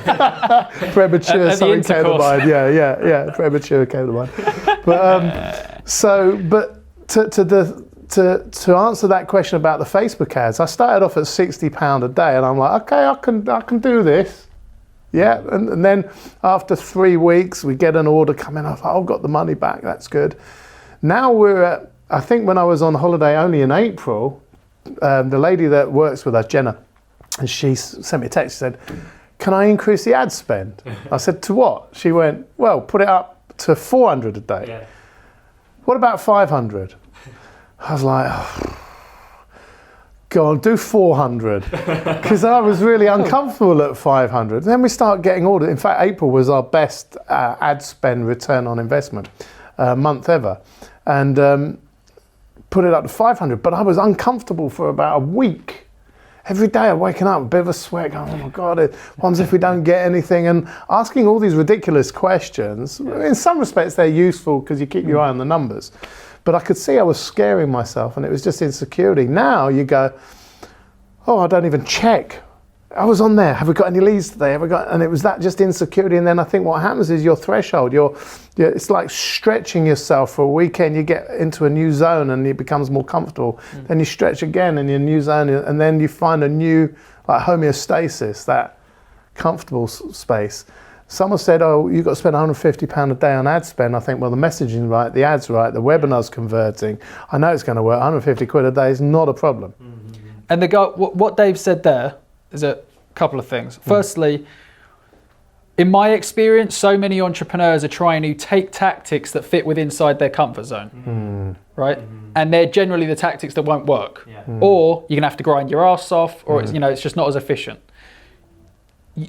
Premature, At the something came to intercourse. mind. Yeah. Premature came to mind. But to answer that question about the Facebook ads, I started off at £60 a day, and I'm like, okay, I can do this. Yeah, and then after 3 weeks, we get an order coming. I thought, I've got the money back. That's good. Now we're at, I think when I was on holiday only in April, the lady that works with us, Jenna, and she sent me a text. She said, can I increase the ad spend? I said, to what? She went, well, put it up to 400 a day. Yeah. What about 500? I was like, oh, go on, do 400. Because I was really uncomfortable at 500. Then we start getting orders. In fact, April was our best ad spend return on investment month ever. And put it up to 500. But I was uncomfortable for about a week. Every day I'm waking up, a bit of a sweat, going, oh my God, what happens if we don't get anything? And asking all these ridiculous questions. In some respects, they're useful because you keep your eye on the numbers. But I could see I was scaring myself, and it was just insecurity. Now you go, oh, I don't even check. I was on there. Have we got any leads today? And it was that just insecurity. And then I think what happens is your threshold, it's like stretching yourself for a weekend. You get into a new zone and it becomes more comfortable. Then you stretch again in your new zone, and then you find a new like homeostasis, that comfortable space. Someone said, oh, you've got to spend £150 a day on ad spend. I think, well, the messaging's right, the ad's right, the webinar's converting. I know it's going to work. 150 quid a day is not a problem. And what Dave said there is a couple of things. Firstly, in my experience, so many entrepreneurs are trying to take tactics that fit within inside their comfort zone, right? And they're generally the tactics that won't work. Or you're going to have to grind your ass off, or it's just not as efficient.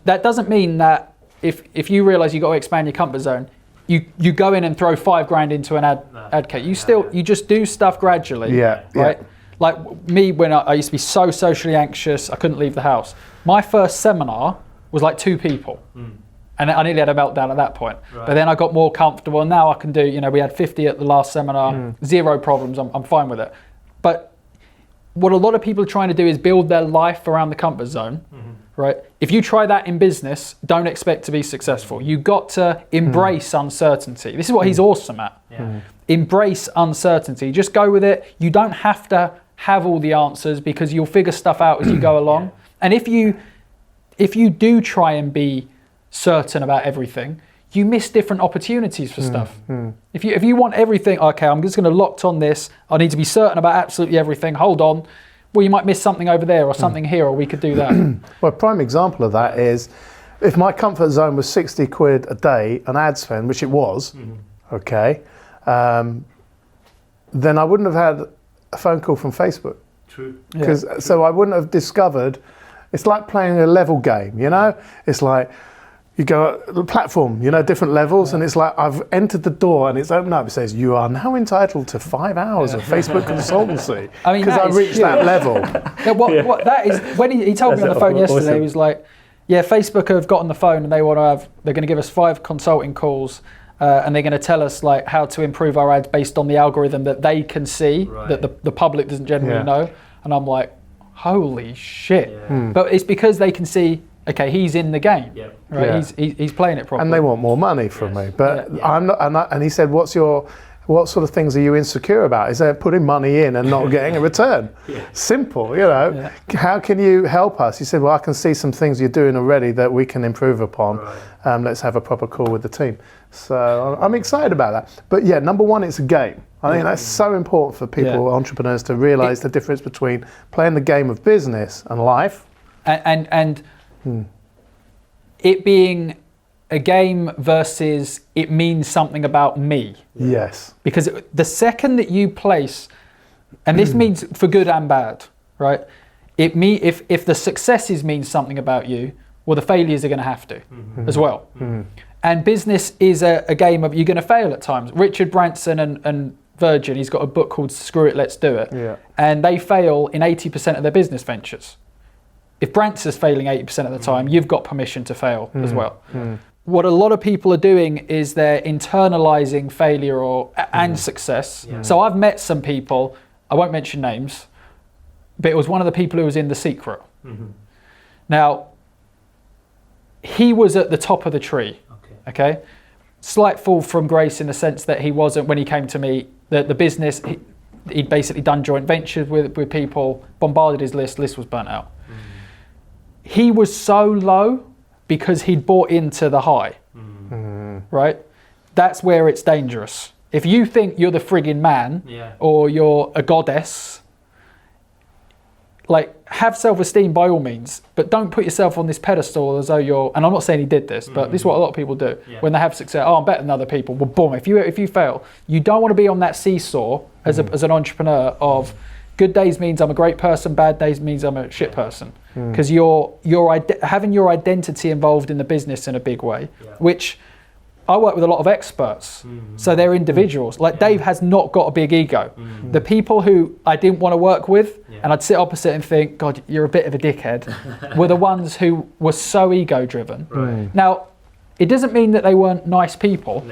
That doesn't mean that if you realise you've got to expand your comfort zone, you go in and throw £5,000 into an ad kit. You just do stuff gradually, right? Yeah. Like me, when I used to be so socially anxious, I couldn't leave the house. My first seminar was like 2 people. And I nearly had a meltdown at that point. Right. But then I got more comfortable, and now I can do, we had 50 at the last seminar, 0 problems, I'm fine with it. But what a lot of people are trying to do is build their life around the comfort zone, right? If you try that in business, don't expect to be successful. You've got to embrace uncertainty. This is what he's awesome at. Embrace uncertainty. Just go with it. You don't have to have all the answers, because you'll figure stuff out as you go along. And if you do try and be certain about everything, you miss different opportunities for stuff. If you want everything, okay, I'm just going to locked on this, I need to be certain about absolutely everything, hold on, well, you might miss something over there or something here, or we could do that. Well, a prime example of that is, if my comfort zone was 60 quid a day an ad spend, which it was, okay, then I wouldn't have had a phone call from Facebook. True. So I wouldn't have discovered. It's like playing a level game, It's like you go the platform, different levels, and it's like I've entered the door and it's opened up. It says you are now entitled to 5 hours of Facebook consultancy. I mean, because I reached that level. What that is, when he told me on the phone yesterday, he was like, "Yeah, Facebook have got on the phone and they're going to give us 5 consulting calls." And they're going to tell us like how to improve our ads based on the algorithm that they can see, that the public doesn't generally know. And I'm like, holy shit. But it's because they can see, okay, he's in the game, right? He's playing it properly. And they want more money from me. But I'm not, and he said, what sort of things are you insecure about? Is that putting money in and not getting a return? Simple, How can you help us? He said, well, I can see some things you're doing already that we can improve upon. Let's have a proper call with the team. So I'm excited about that. But number one, it's a game. I think that's so important for people, entrepreneurs, to realise the difference between playing the game of business and life. And it being a game versus it means something about me. Yes. Because the second that you place, and this means for good and bad, right? If the successes mean something about you, well, the failures are going to have to as well. And business is a game of, you're going to fail at times. Richard Branson and Virgin, he's got a book called Screw It, Let's Do It. And they fail in 80% of their business ventures. If Branson's failing 80% of the time, you've got permission to fail as well. What a lot of people are doing is they're internalizing failure and success. So I've met some people, I won't mention names, but it was one of the people who was in The Secret. Now, he was at the top of the tree, okay? Slight fall from grace in the sense that he wasn't, when he came to me, the business, he'd basically done joint ventures with people, bombarded his list was burnt out. He was so low because he'd bought into the high, right? That's where it's dangerous. If you think you're the friggin' man or you're a goddess, like, have self-esteem by all means, but don't put yourself on this pedestal as though you're, and I'm not saying he did this, but this is what a lot of people do. When they have success, oh, I'm better than other people. Well, boom, if you fail, you don't want to be on that seesaw as an entrepreneur of good days means I'm a great person, bad days means I'm a shit person. Because you're having your identity involved in the business in a big way, which I work with a lot of experts, so they're individuals. Like Dave has not got a big ego. The people who I didn't want to work with, and I'd sit opposite and think, God, you're a bit of a dickhead, were the ones who were so ego-driven. Now, it doesn't mean that they weren't nice people.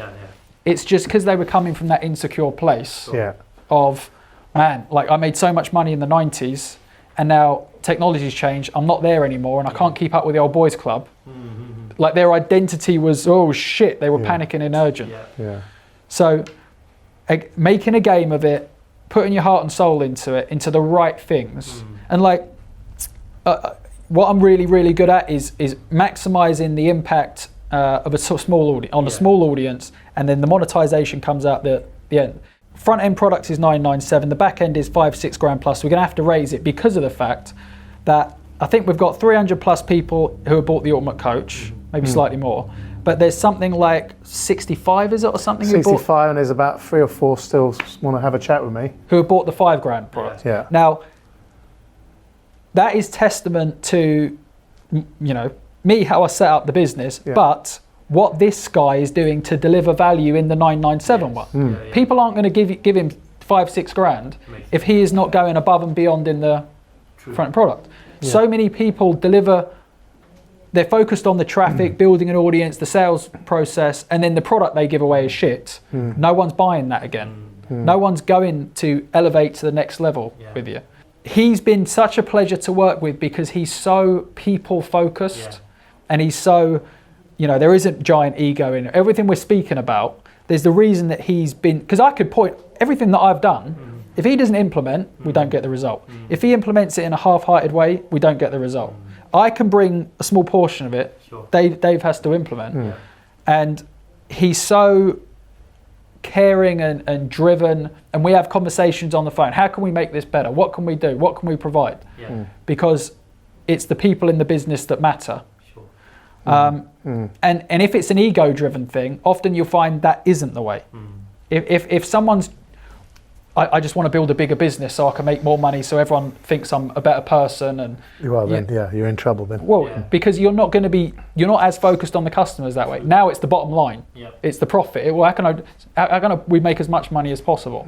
It's just because they were coming from that insecure place of, man, like I made so much money in the 90s, and now technology's changed, I'm not there anymore, and I can't keep up with the old boys club. Like their identity was, oh shit, they were panicking and urgent. So making a game of it, putting your heart and soul into it, into the right things. And like, what I'm really, really good at is maximizing the impact of a small audience, on a small audience, and then the monetization comes out the end. Front end product is 997, the back end is 5-6 grand plus. We're gonna have to raise it because of the fact that I think we've got 300 plus people who have bought the Ultimate Coach, maybe slightly more, but there's something like 65, is it, or something? 65, and there's about 3 or 4 still want to have a chat with me. Who have bought the 5 grand product. Now, that is testament to, me, how I set up the business, but what this guy is doing to deliver value in the 997 one. People aren't going to give him 5-6 grand if he is not going above and beyond in the front product. So many people deliver, they're focused on the traffic, building an audience, the sales process, and then the product they give away is shit. No one's buying that again. No one's going to elevate to the next level with you. He's been such a pleasure to work with because he's so people focused and he's so, there isn't giant ego in it. Everything we're speaking about, there's the reason that he's been, because I could point everything that I've done. If he doesn't implement, we don't get the result. If he implements it in a half-hearted way, we don't get the result. I can bring a small portion of it. Dave has to implement. And he's so caring and driven, and we have conversations on the phone. How can we make this better? What can we do? What can we provide? Because it's the people in the business that matter. And if it's an ego-driven thing, often you'll find that isn't the way. If someone's, I just want to build a bigger business so I can make more money so everyone thinks I'm a better person, and you're in trouble then. Well, because you're not as focused on the customers that way. Now it's the bottom line. It's the profit. How can we make as much money as possible?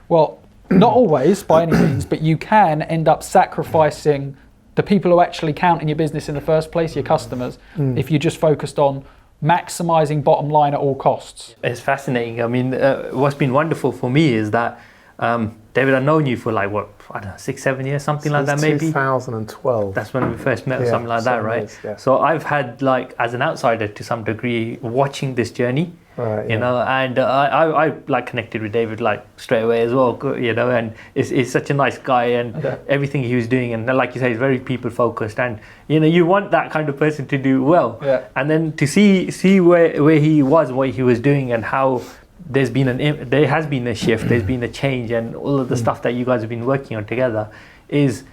Well, not always by any means, but you can end up sacrificing the people who actually count in your business in the first place, your customers, if you're just focused on maximizing bottom line at all costs. It's fascinating. I mean, what's been wonderful for me is that David, I've known you for like, what, I don't know, 6-7 years, something like that maybe? 2012. That's when we first met, or something like that, right? So I've had, like, as an outsider to some degree, watching this journey, and I like connected with David like straight away as well, and he's such a nice guy, and everything he was doing, and like you say, he's very people focused, and you want that kind of person to do well, and then to see where he was, what he was doing, and how there has been a shift, there's been a change, and all of the stuff that you guys have been working on together is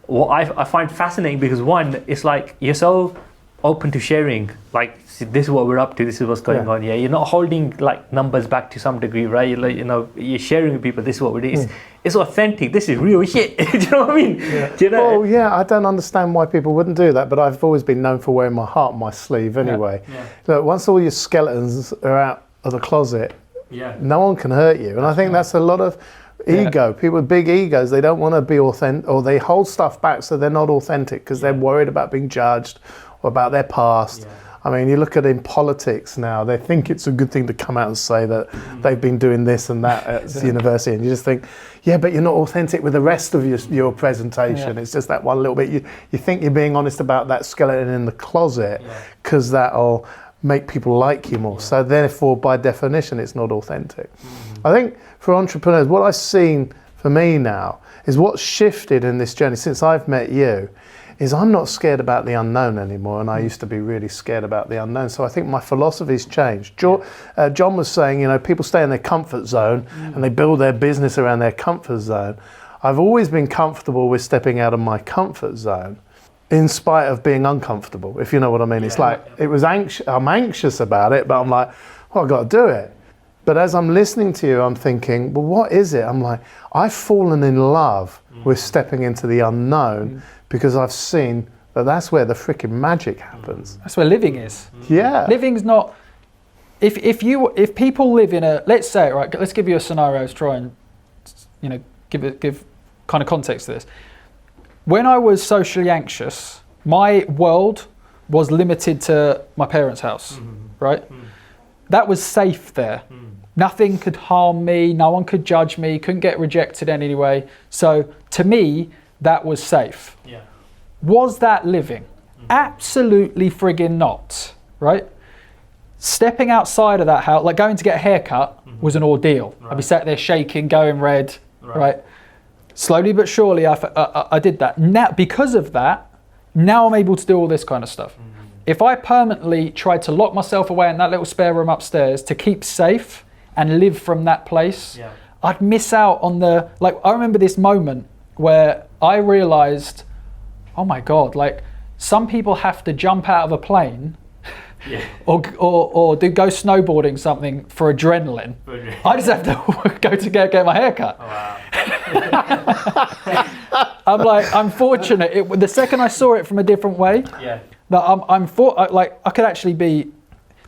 what I find fascinating, because one, it's like you're so open to sharing, like, this is what we're up to, this is what's going on here. You're not holding like numbers back to some degree, right? You're like, you're sharing with people, this is what we're doing. It's authentic, this is real shit. Do you know what I mean? Do you know? Well, I don't understand why people wouldn't do that, but I've always been known for wearing my heart on my sleeve anyway. Look, once all your skeletons are out of the closet, no one can hurt you. And I think that's a lot of Ego. People with big egos, they don't want to be authentic, or they hold stuff back so they're not authentic because they're worried about being judged or about their past. I mean, you look at in politics now, they think it's a good thing to come out and say that they've been doing this and that at university, and you just think, yeah, but you're not authentic with the rest of your presentation. It's just that one little bit. You think you're being honest about that skeleton in the closet because that'll make people like you more. So therefore, by definition, it's not authentic. I think for entrepreneurs, what I've seen for me now is what's shifted in this journey since I've met you is I'm not scared about the unknown anymore, and I used to be really scared about the unknown. So I think my philosophy's changed. John was saying, people stay in their comfort zone and they build their business around their comfort zone. I've always been comfortable with stepping out of my comfort zone in spite of being uncomfortable, if you know what I mean. It's like, I'm anxious about it, but I'm like, well, I've got to do it. But as I'm listening to you, I'm thinking, well, what is it? I'm like, I've fallen in love with stepping into the unknown because I've seen that that's where the freaking magic happens. That's where living is. Yeah. Living's not, if people live in a, let's say, right, let's give you a scenario to try and, give kind of context to this. When I was socially anxious, my world was limited to my parents' house, right? That was safe there. Nothing could harm me, no one could judge me, couldn't get rejected in any way. So to me, that was safe. Was that living? Absolutely friggin' not, right? Stepping outside of that house, like going to get a haircut, was an ordeal. I'd be sat there shaking, going red, right? Slowly but surely, I did that. Now, because of that, now I'm able to do all this kind of stuff. If I permanently tried to lock myself away in that little spare room upstairs to keep safe and live from that place, I'd miss out on I remember this moment where I realized, oh my God, some people have to jump out of a plane or go snowboarding something for adrenaline. I just have to go to get my hair cut. I'm fortunate. The second I saw it from a different way, that I could actually be,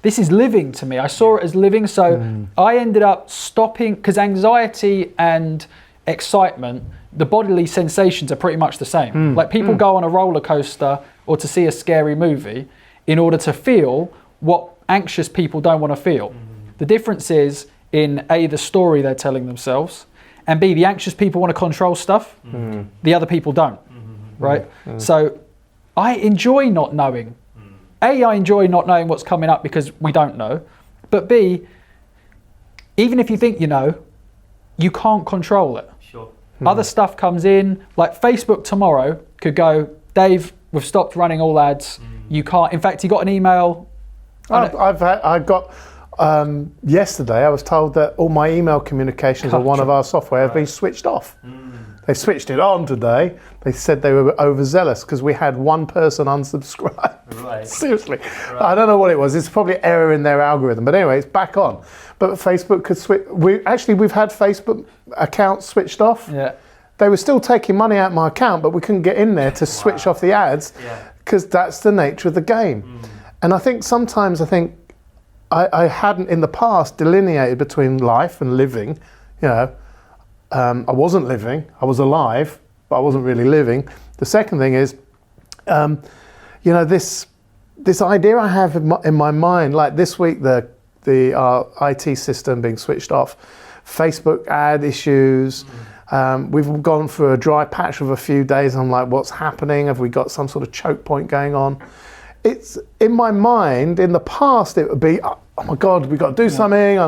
this is living to me. I saw it as living, so I ended up stopping, because anxiety and excitement, the bodily sensations are pretty much the same. People go on a roller coaster or to see a scary movie in order to feel what anxious people don't want to feel. The difference is in A, the story they're telling themselves, and B, the anxious people want to control stuff, the other people don't, right? So I enjoy not knowing. A, I enjoy not knowing what's coming up because we don't know, but B, even if you think you know, you can't control it. Other stuff comes in, like Facebook tomorrow could go, Dave, we've stopped running all ads. You can't. In fact, you got an email. Yesterday I was told that all my email communications on one of our software have been switched off. They switched it on today. They said they were overzealous because we had one person unsubscribe. Seriously. I don't know what it was. It's probably an error in their algorithm. But anyway, it's back on. But Facebook could switch. We've had Facebook accounts switched off. They were still taking money out of my account, but we couldn't get in there to switch off the ads because that's the nature of the game. And I think sometimes I hadn't in the past delineated between life and living. I wasn't living, I was alive, but I wasn't really living. The second thing is, this idea I have in my mind, like this week, the IT system being switched off, Facebook ad issues. We've gone through a dry patch of a few days. I'm like, what's happening? Have we got some sort of choke point going on? It's in my mind. In the past, it would be, oh my God, we got to do something.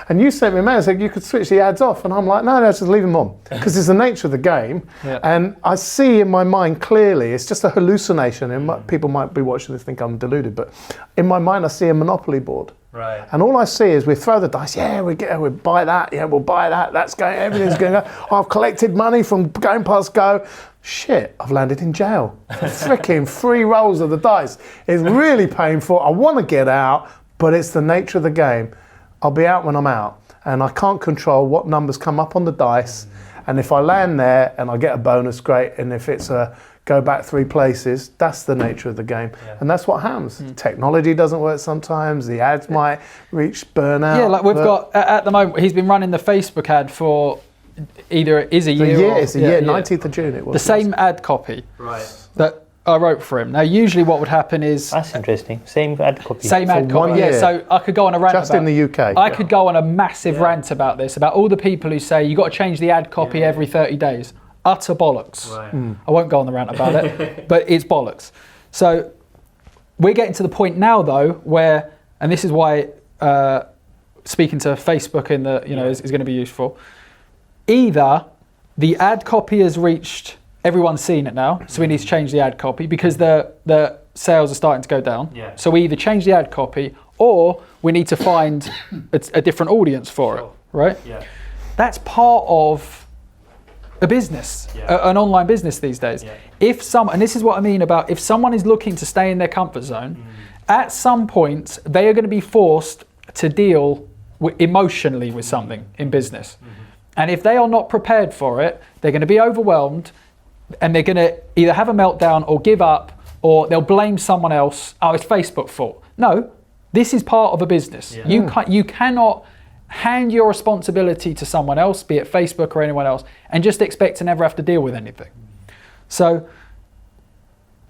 And you sent me a mail and said you could switch the ads off, and I'm like, no, just leave them on because it's the nature of the game. And I see in my mind clearly, it's just a hallucination. And people might be watching this think I'm deluded, but in my mind, I see a Monopoly board. And all I see is we throw the dice. We buy that. We'll buy that. That's going. Everything's going. I've collected money from going past go. Shit, I've landed in jail. Freaking 3 rolls of the dice. It's really painful. I want to get out, but it's the nature of the game. I'll be out when I'm out, and I can't control what numbers come up on the dice. And if I land there and I get a bonus, great. And if it's a go back 3 places, that's the nature of the game. And that's what happens. Technology doesn't work sometimes. The ads might reach burnout. We've got, at the moment, he's been running the Facebook ad for either it is a year or... It's a year, 19th of June it was. The same ad copy that I wrote for him. Now, usually what would happen is... That's interesting. Same ad copy. Same ad copy, 1 year. So I could go on a rant Just about... in the UK. I could go on a massive rant about this, about all the people who say you got to change the ad copy every 30 days. Utter bollocks. I won't go on the rant about it, but it's bollocks. So we're getting to the point now, though, where, and this is why speaking to Facebook in the, is going to be useful. Either the ad copy has reached, everyone's seen it now, so we need to change the ad copy because the sales are starting to go down. So we either change the ad copy or we need to find a different audience for it, right? That's part of a business, an online business these days. And this is what I mean about if someone is looking to stay in their comfort zone, at some point they are going to be forced to deal emotionally with something in business. And if they are not prepared for it, they're going to be overwhelmed and they're going to either have a meltdown or give up, or they'll blame someone else. Oh, it's Facebook's fault. No, this is part of a business. You cannot hand your responsibility to someone else, be it Facebook or anyone else, and just expect to never have to deal with anything. So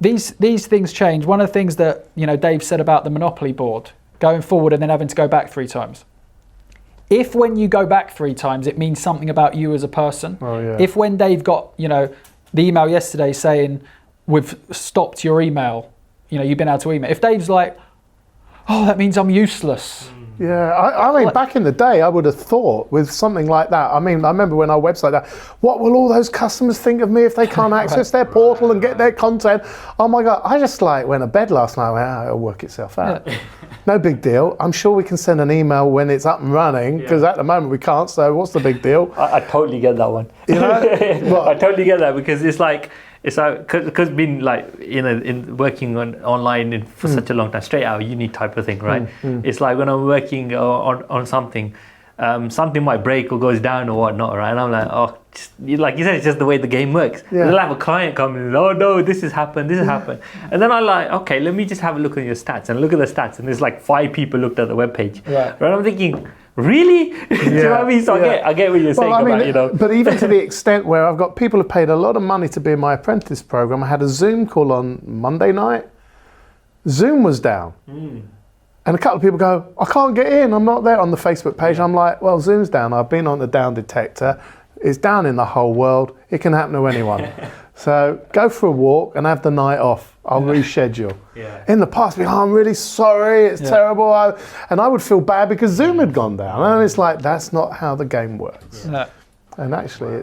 these things change. One of the things that Dave said about the Monopoly board, going forward and then having to go back 3 times. If when you go back 3 times, it means something about you as a person. If when Dave got the email yesterday saying we've stopped your email, you've been able to email. If Dave's like, oh, that means I'm useless. I mean, back in the day, I would have thought with something like that. I mean, I remember when our website, that, what will all those customers think of me if they can't access their portal and get their content? Oh my God, I just went to bed last night and went, it'll work itself out. No big deal. I'm sure we can send an email when it's up and running, because at the moment we can't, so what's the big deal? I totally get that one. I totally get that, because it's like because being in working online for such a long time, straight out of uni type of thing, right? It's like when I'm working on something, something might break or goes down or whatnot, right? And I'm like, like you said, it's just the way the game works. They'll have a client come in, oh no, this has happened, and then I'm like, okay, let me just have a look at your stats, and look at the stats, and there's like 5 people looked at the webpage, right? And I'm thinking, really? Do you know what I mean? So I get what you're saying about, But even to the extent where I've got people who paid a lot of money to be in my apprentice program. I had a Zoom call on Monday night. Zoom was down. And a couple of people go, I can't get in, I'm not there on the Facebook page. I'm like, well, Zoom's down. I've been on the down detector. It's down in the whole world. It can happen to anyone. So go for a walk and have the night off. I'll reschedule. In the past, I'm really sorry, it's terrible. And I would feel bad because Zoom had gone down. And it's like, that's not how the game works. And actually,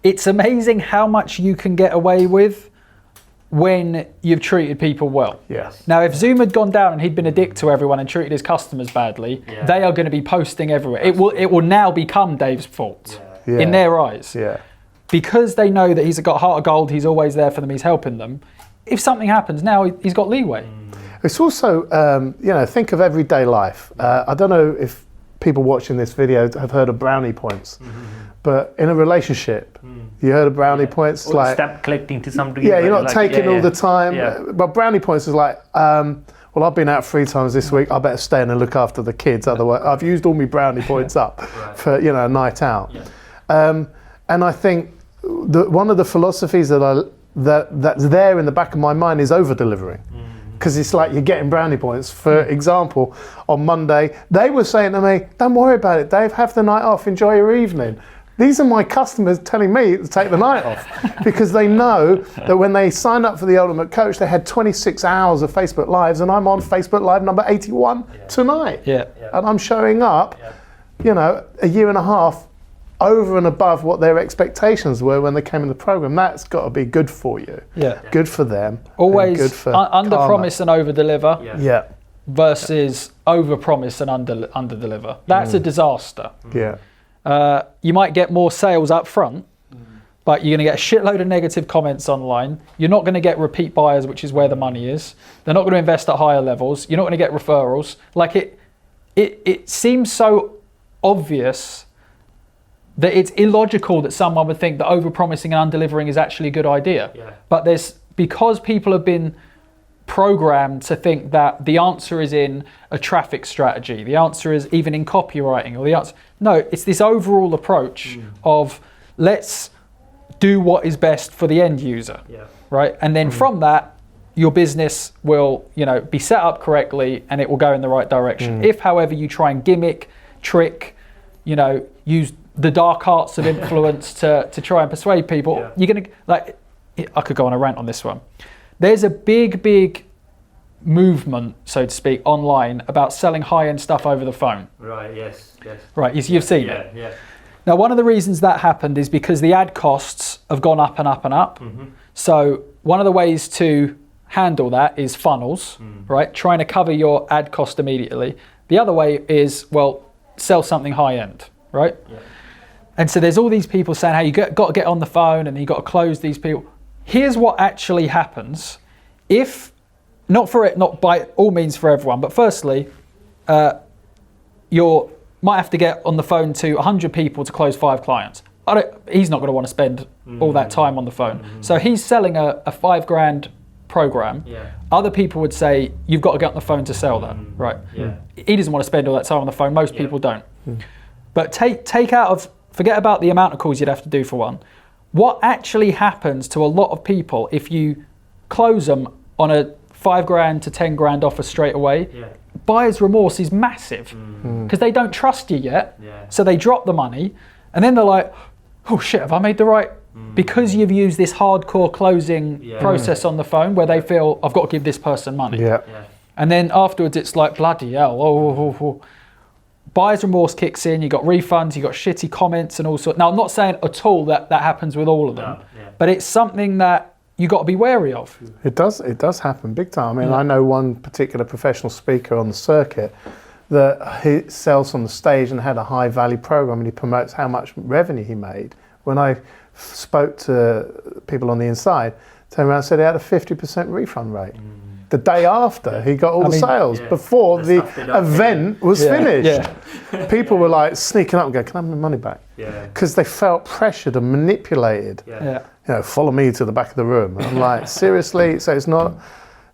it's amazing how much you can get away with when you've treated people well. Now, if Zoom had gone down and he'd been a dick to everyone and treated his customers badly, they are going to be posting everywhere. It will now become Dave's fault in their eyes. Because they know that he's got a heart of gold, he's always there for them, he's helping them. If something happens now, he's got leeway. It's also, think of everyday life. I don't know if people watching this video have heard of brownie points, but in a relationship, you heard of brownie points? Or like stamp collecting to some degree. You're not taking all the time. But brownie points is like, well, I've been out 3 times this week. I better stay in and look after the kids. Otherwise, I've used all my brownie points up for a night out. And I think one of the philosophies that's there in the back of my mind is over delivering. Because it's like you're getting brownie points. For example, on Monday, they were saying to me, don't worry about it, Dave, have the night off, enjoy your evening. These are my customers telling me to take the night off, because they know that when they signed up for the Ultimate Coach, they had 26 hours of Facebook Lives, and I'm on Facebook Live number 81 tonight. And I'm showing up, a year and a half over and above what their expectations were when they came in the program. That's got to be good for you. Good for them. Always good for under karma. promise and over deliver. Versus over promise and under deliver. That's a disaster. You might get more sales up front, but you're going to get a shitload of negative comments online. You're not going to get repeat buyers, which is where the money is. They're not going to invest at higher levels. You're not going to get referrals. Like it seems so obvious that it's illogical that someone would think that over-promising and under-delivering is actually a good idea. But because people have been programmed to think that the answer is in a traffic strategy, the answer is even in copywriting, or the answer. No, it's this overall approach of let's do what is best for the end user, right? And then from that, your business will, be set up correctly and it will go in the right direction. If, however, you try and gimmick, trick, use the dark arts of influence to try and persuade people, you're gonna I could go on a rant on this one. There's a big movement, so to speak, online about selling high-end stuff over the phone. Right. Yes. Right. You've seen it. Yeah. Now, one of the reasons that happened is because the ad costs have gone up and up and up. So one of the ways to handle that is funnels, right? Trying to cover your ad cost immediately. The other way is, sell something high-end, right? Yeah. And so there's all these people saying, hey, you got to get on the phone and you got to close these people. Here's what actually happens. Not by all means for everyone, but firstly, you might have to get on the phone to 100 people to close 5 clients. He's not going to want to spend all that time on the phone. So he's selling a $5,000 program. Other people would say, you've got to get on the phone to sell that, right? He doesn't want to spend all that time on the phone. Most people don't. But forget about the amount of calls you'd have to do for one. What actually happens to a lot of people if you close them on a $5,000 to $10,000 offer straight away? Buyer's remorse is massive because they don't trust you yet. So they drop the money and then they're like, oh shit, have I made the right? Because you've used this hardcore closing process on the phone where they feel I've got to give this person money. And then afterwards it's like, bloody hell. Buyer's remorse kicks in, you got refunds, you got shitty comments and all sorts. Now I'm not saying at all that happens with all of them, but it's something that you got to be wary of. It does happen big time. I mean, I know one particular professional speaker on the circuit that he sells on the stage and had a high value program and he promotes how much revenue he made. When I spoke to people on the inside, turned around and said he had a 50% refund rate. The day after he got all the sales, before the event was finished. People were like sneaking up and going, can I have my money back? Because they felt pressured and manipulated. Follow me to the back of the room. And I'm like, seriously? So it's not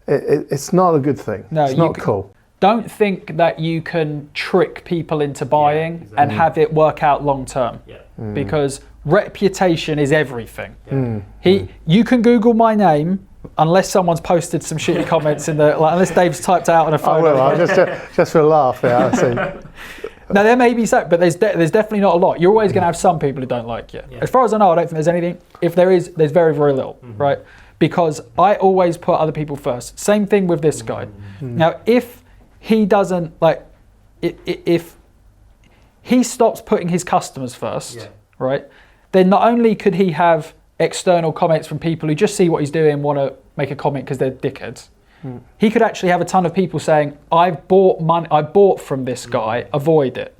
a good thing. No, it's not cool. Don't think that you can trick people into buying and have it work out long term. Because reputation is everything. You can Google my name, unless someone's posted some shitty comments unless Dave's typed out on a phone. I will. just for a laugh. I see. Now there may be some, but there's definitely not a lot. You're always going to have some people who don't like you. As far as I know, I don't think there's anything. If there is, there's very, very little, right? Because I always put other people first. Same thing with this guy. Now, if he doesn't if he stops putting his customers first, right? Then not only could he have external comments from people who just see what he's doing, want to make a comment because they're dickheads. He could actually have a ton of people saying, I bought from this guy, avoid it.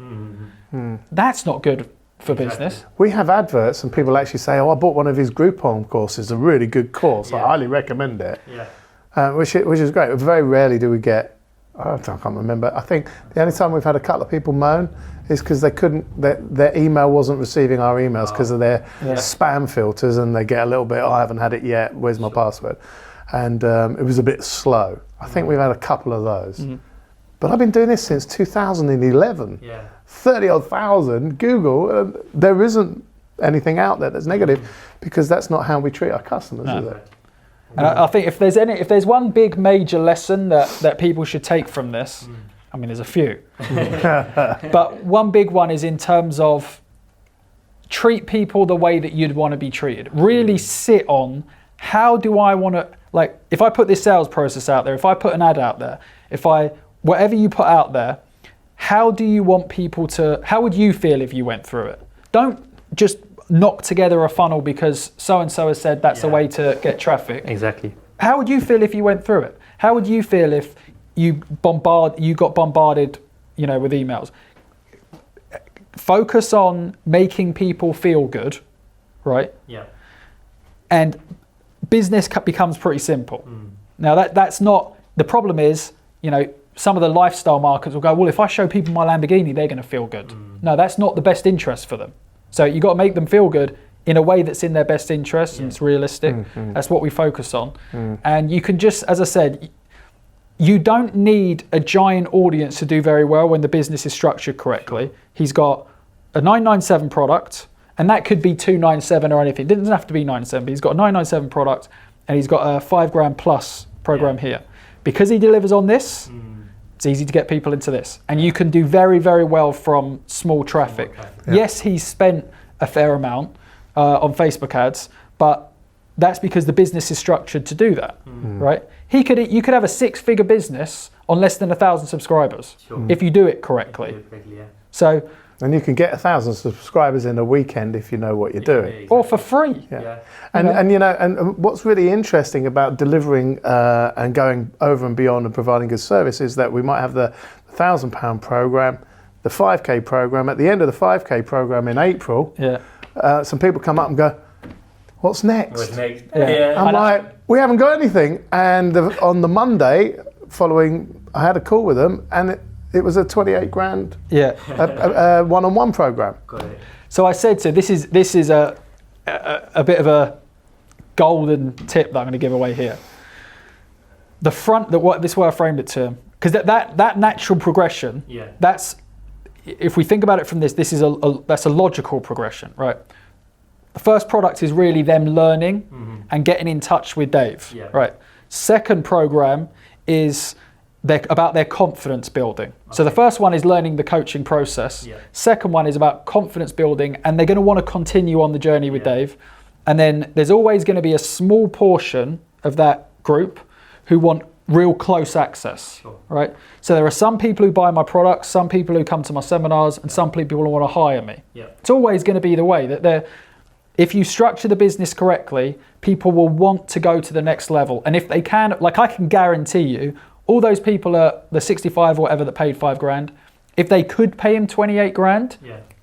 That's not good for business. We have adverts and people actually say, I bought one of his Groupon courses, a really good course. I highly recommend it. Which is great. Very rarely do we get, I can't remember. I think the only time we've had a couple of people moan is because their email wasn't receiving our emails because of their spam filters, and they get a little bit, I haven't had it yet, where's my password? And it was a bit slow. I think we've had a couple of those. But I've been doing this since 2011. 30-odd thousand, Google, there isn't anything out there that's negative because that's not how we treat our customers, is it? And I think if there's one big major lesson that people should take from this, I mean, there's a few. But one big one is in terms of treat people the way that you'd want to be treated. Really sit on, how do I want to, if I put this sales process out there, if I put an ad out there, whatever you put out there, how do you want people how would you feel if you went through it? Don't just knock together a funnel because so-and-so has said that's a way to get traffic. Exactly. How would you feel if you went through it? How would you feel if you got bombarded, with emails? Focus on making people feel good, right? And business becomes pretty simple. Now that's not, the problem is, some of the lifestyle markets will go, well, if I show people my Lamborghini, they're going to feel good. No, that's not the best interest for them. So you've got to make them feel good in a way that's in their best interest and it's realistic. That's what we focus on. And you can just, as I said, you don't need a giant audience to do very well when the business is structured correctly. He's got a 997 product, and that could be 297 or anything. It doesn't have to be 997, but he's got a 997 product, and he's got a $5,000 plus program here. Because he delivers on this, it's easy to get people into this. And you can do very, very well from small traffic. Yeah. Yes, he's spent a fair amount on Facebook ads, but that's because the business is structured to do that, right? You could have a 6-figure business on less than 1,000 subscribers if you do it correctly. So, and you can get 1,000 subscribers in a weekend if you know what you're doing, or for free. And what's really interesting about delivering and going over and beyond and providing good service is that we might have the £1,000 program, the 5K program. At the end of the 5K program in April, some people come up and go, "What's next?" I'm like, "We haven't got anything." And on the Monday following, I had a call with them, and it was a 28 grand one-on-one program. Got it. So I said to this is a bit of a golden tip that I'm going to give away here. This is why I framed it to him, because that natural progression. That's, if we think about it from this is that's a logical progression, right? The first product is really them learning and getting in touch with Dave, right? Second program is about their confidence building. Okay. So the first one is learning the coaching process. Second one is about confidence building, and they're going to want to continue on the journey with Dave. And then there's always going to be a small portion of that group who want real close access, right? So there are some people who buy my products, some people who come to my seminars, and some people who want to hire me. It's always going to be the way that if you structure the business correctly, people will want to go to the next level. And if they can, like I can guarantee you, all those people are the 65 or whatever that paid $5,000. If they could pay him 28 grand,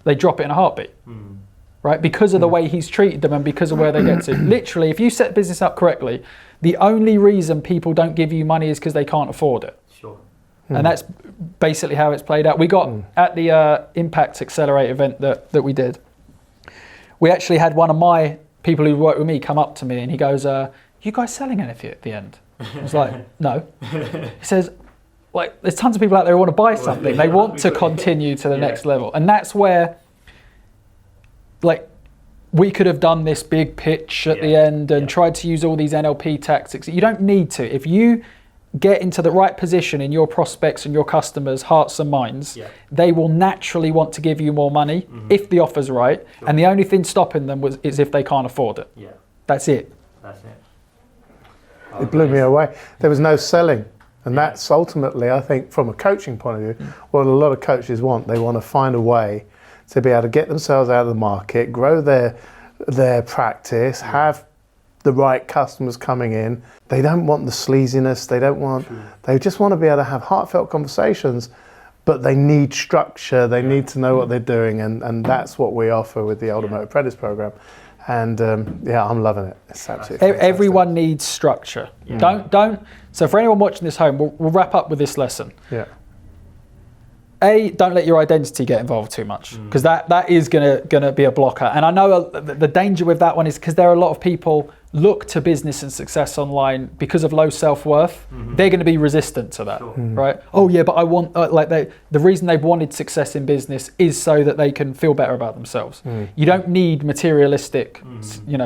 they drop it in a heartbeat, right? Because of the way he's treated them and because of where they get to. Literally, if you set business up correctly, the only reason people don't give you money is because they can't afford it. And that's basically how it's played out. We got at the Impact Accelerate event that we did, we actually had one of my people who work with me come up to me and he goes, "You guys selling anything at the end?" I was like, "No." He says, "Like, there's tons of people out there who want to buy something. They want to continue to the next level." And that's where, like, we could have done this big pitch at the end and tried to use all these NLP tactics. You don't need to. If you get into the right position in your prospects and your customers' hearts and minds, they will naturally want to give you more money if the offer's right. And the only thing stopping them is if they can't afford it. That's it. It blew me away. There was no selling. And that's ultimately, I think, from a coaching point of view, what a lot of coaches want. They want to find a way to be able to get themselves out of the market, grow their practice, have the right customers coming in. They don't want the sleaziness. They just want to be able to have heartfelt conversations, but they need structure. They need to know what they're doing. And that's what we offer with the Ultimate Apprentice program. And I'm loving it. It's absolutely fantastic. Everyone needs structure. Don't. So for anyone watching this home, we'll wrap up with this lesson. Don't let your identity get involved too much, because that is gonna be a blocker. And I know the danger with that one is because there are a lot of people look to business and success online because of low self-worth. They're going to be resistant to that, right? Oh yeah, but I want the reason they've wanted success in business is so that they can feel better about themselves. You don't need materialistic,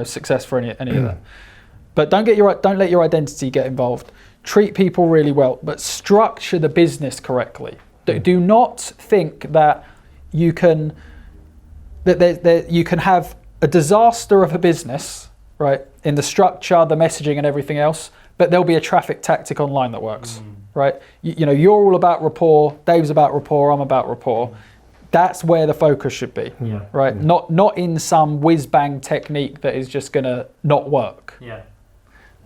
success for any of that. But don't let your identity get involved. Treat people really well, but structure the business correctly. Do not think that you can have a disaster of a business, right, in the structure, the messaging and everything else, but there'll be a traffic tactic online that works, right? You're all about rapport, Dave's about rapport, I'm about rapport. That's where the focus should be, right? Not in some whiz-bang technique that is just gonna not work.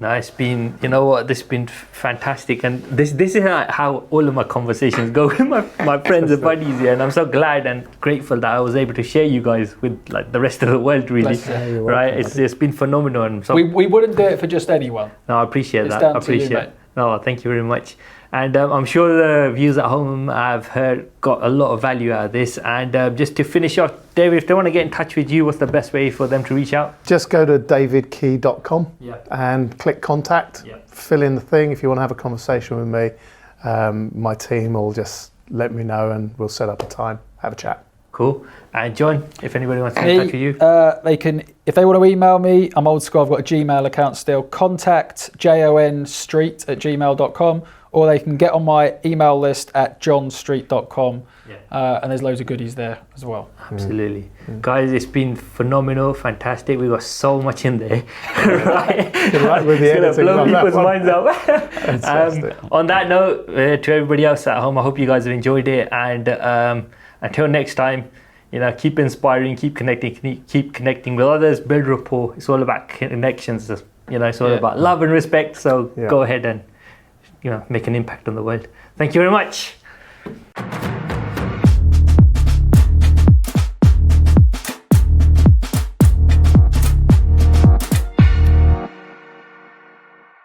No, it's been, this has been fantastic, and this is how all of my conversations go with my friends and buddies here, and I'm so glad and grateful that I was able to share you guys with the rest of the world, really, right? It's been phenomenal. And so we wouldn't do it for just anyone. No, I appreciate that. Down to you, mate. No, thank you very much. And I'm sure the viewers at home have got a lot of value out of this. And just to finish off, David, if they want to get in touch with you, what's the best way for them to reach out? Just go to davidkey.com Yeah. and click contact. Yeah. Fill in the thing. If you want to have a conversation with me, my team will just let me know and we'll set up a time, have a chat. Cool. And John, if anybody wants to get in touch with you? They can, if they want to email me, I'm old school, I've got a Gmail account still, contact jonstreet@gmail.com, or they can get on my email list at johnstreet.com. And there's loads of goodies there as well. Absolutely. Guys, it's been phenomenal, fantastic. We got so much in there. Right? Good luck with the It's editing gonna blow on that people's one. minds out. Fantastic. On that note, to everybody else at home, I hope you guys have enjoyed it. And until next time, keep inspiring, keep connecting with others, build rapport. It's all about connections. It's all about love and respect. So go ahead and make an impact on the world. Thank you very much.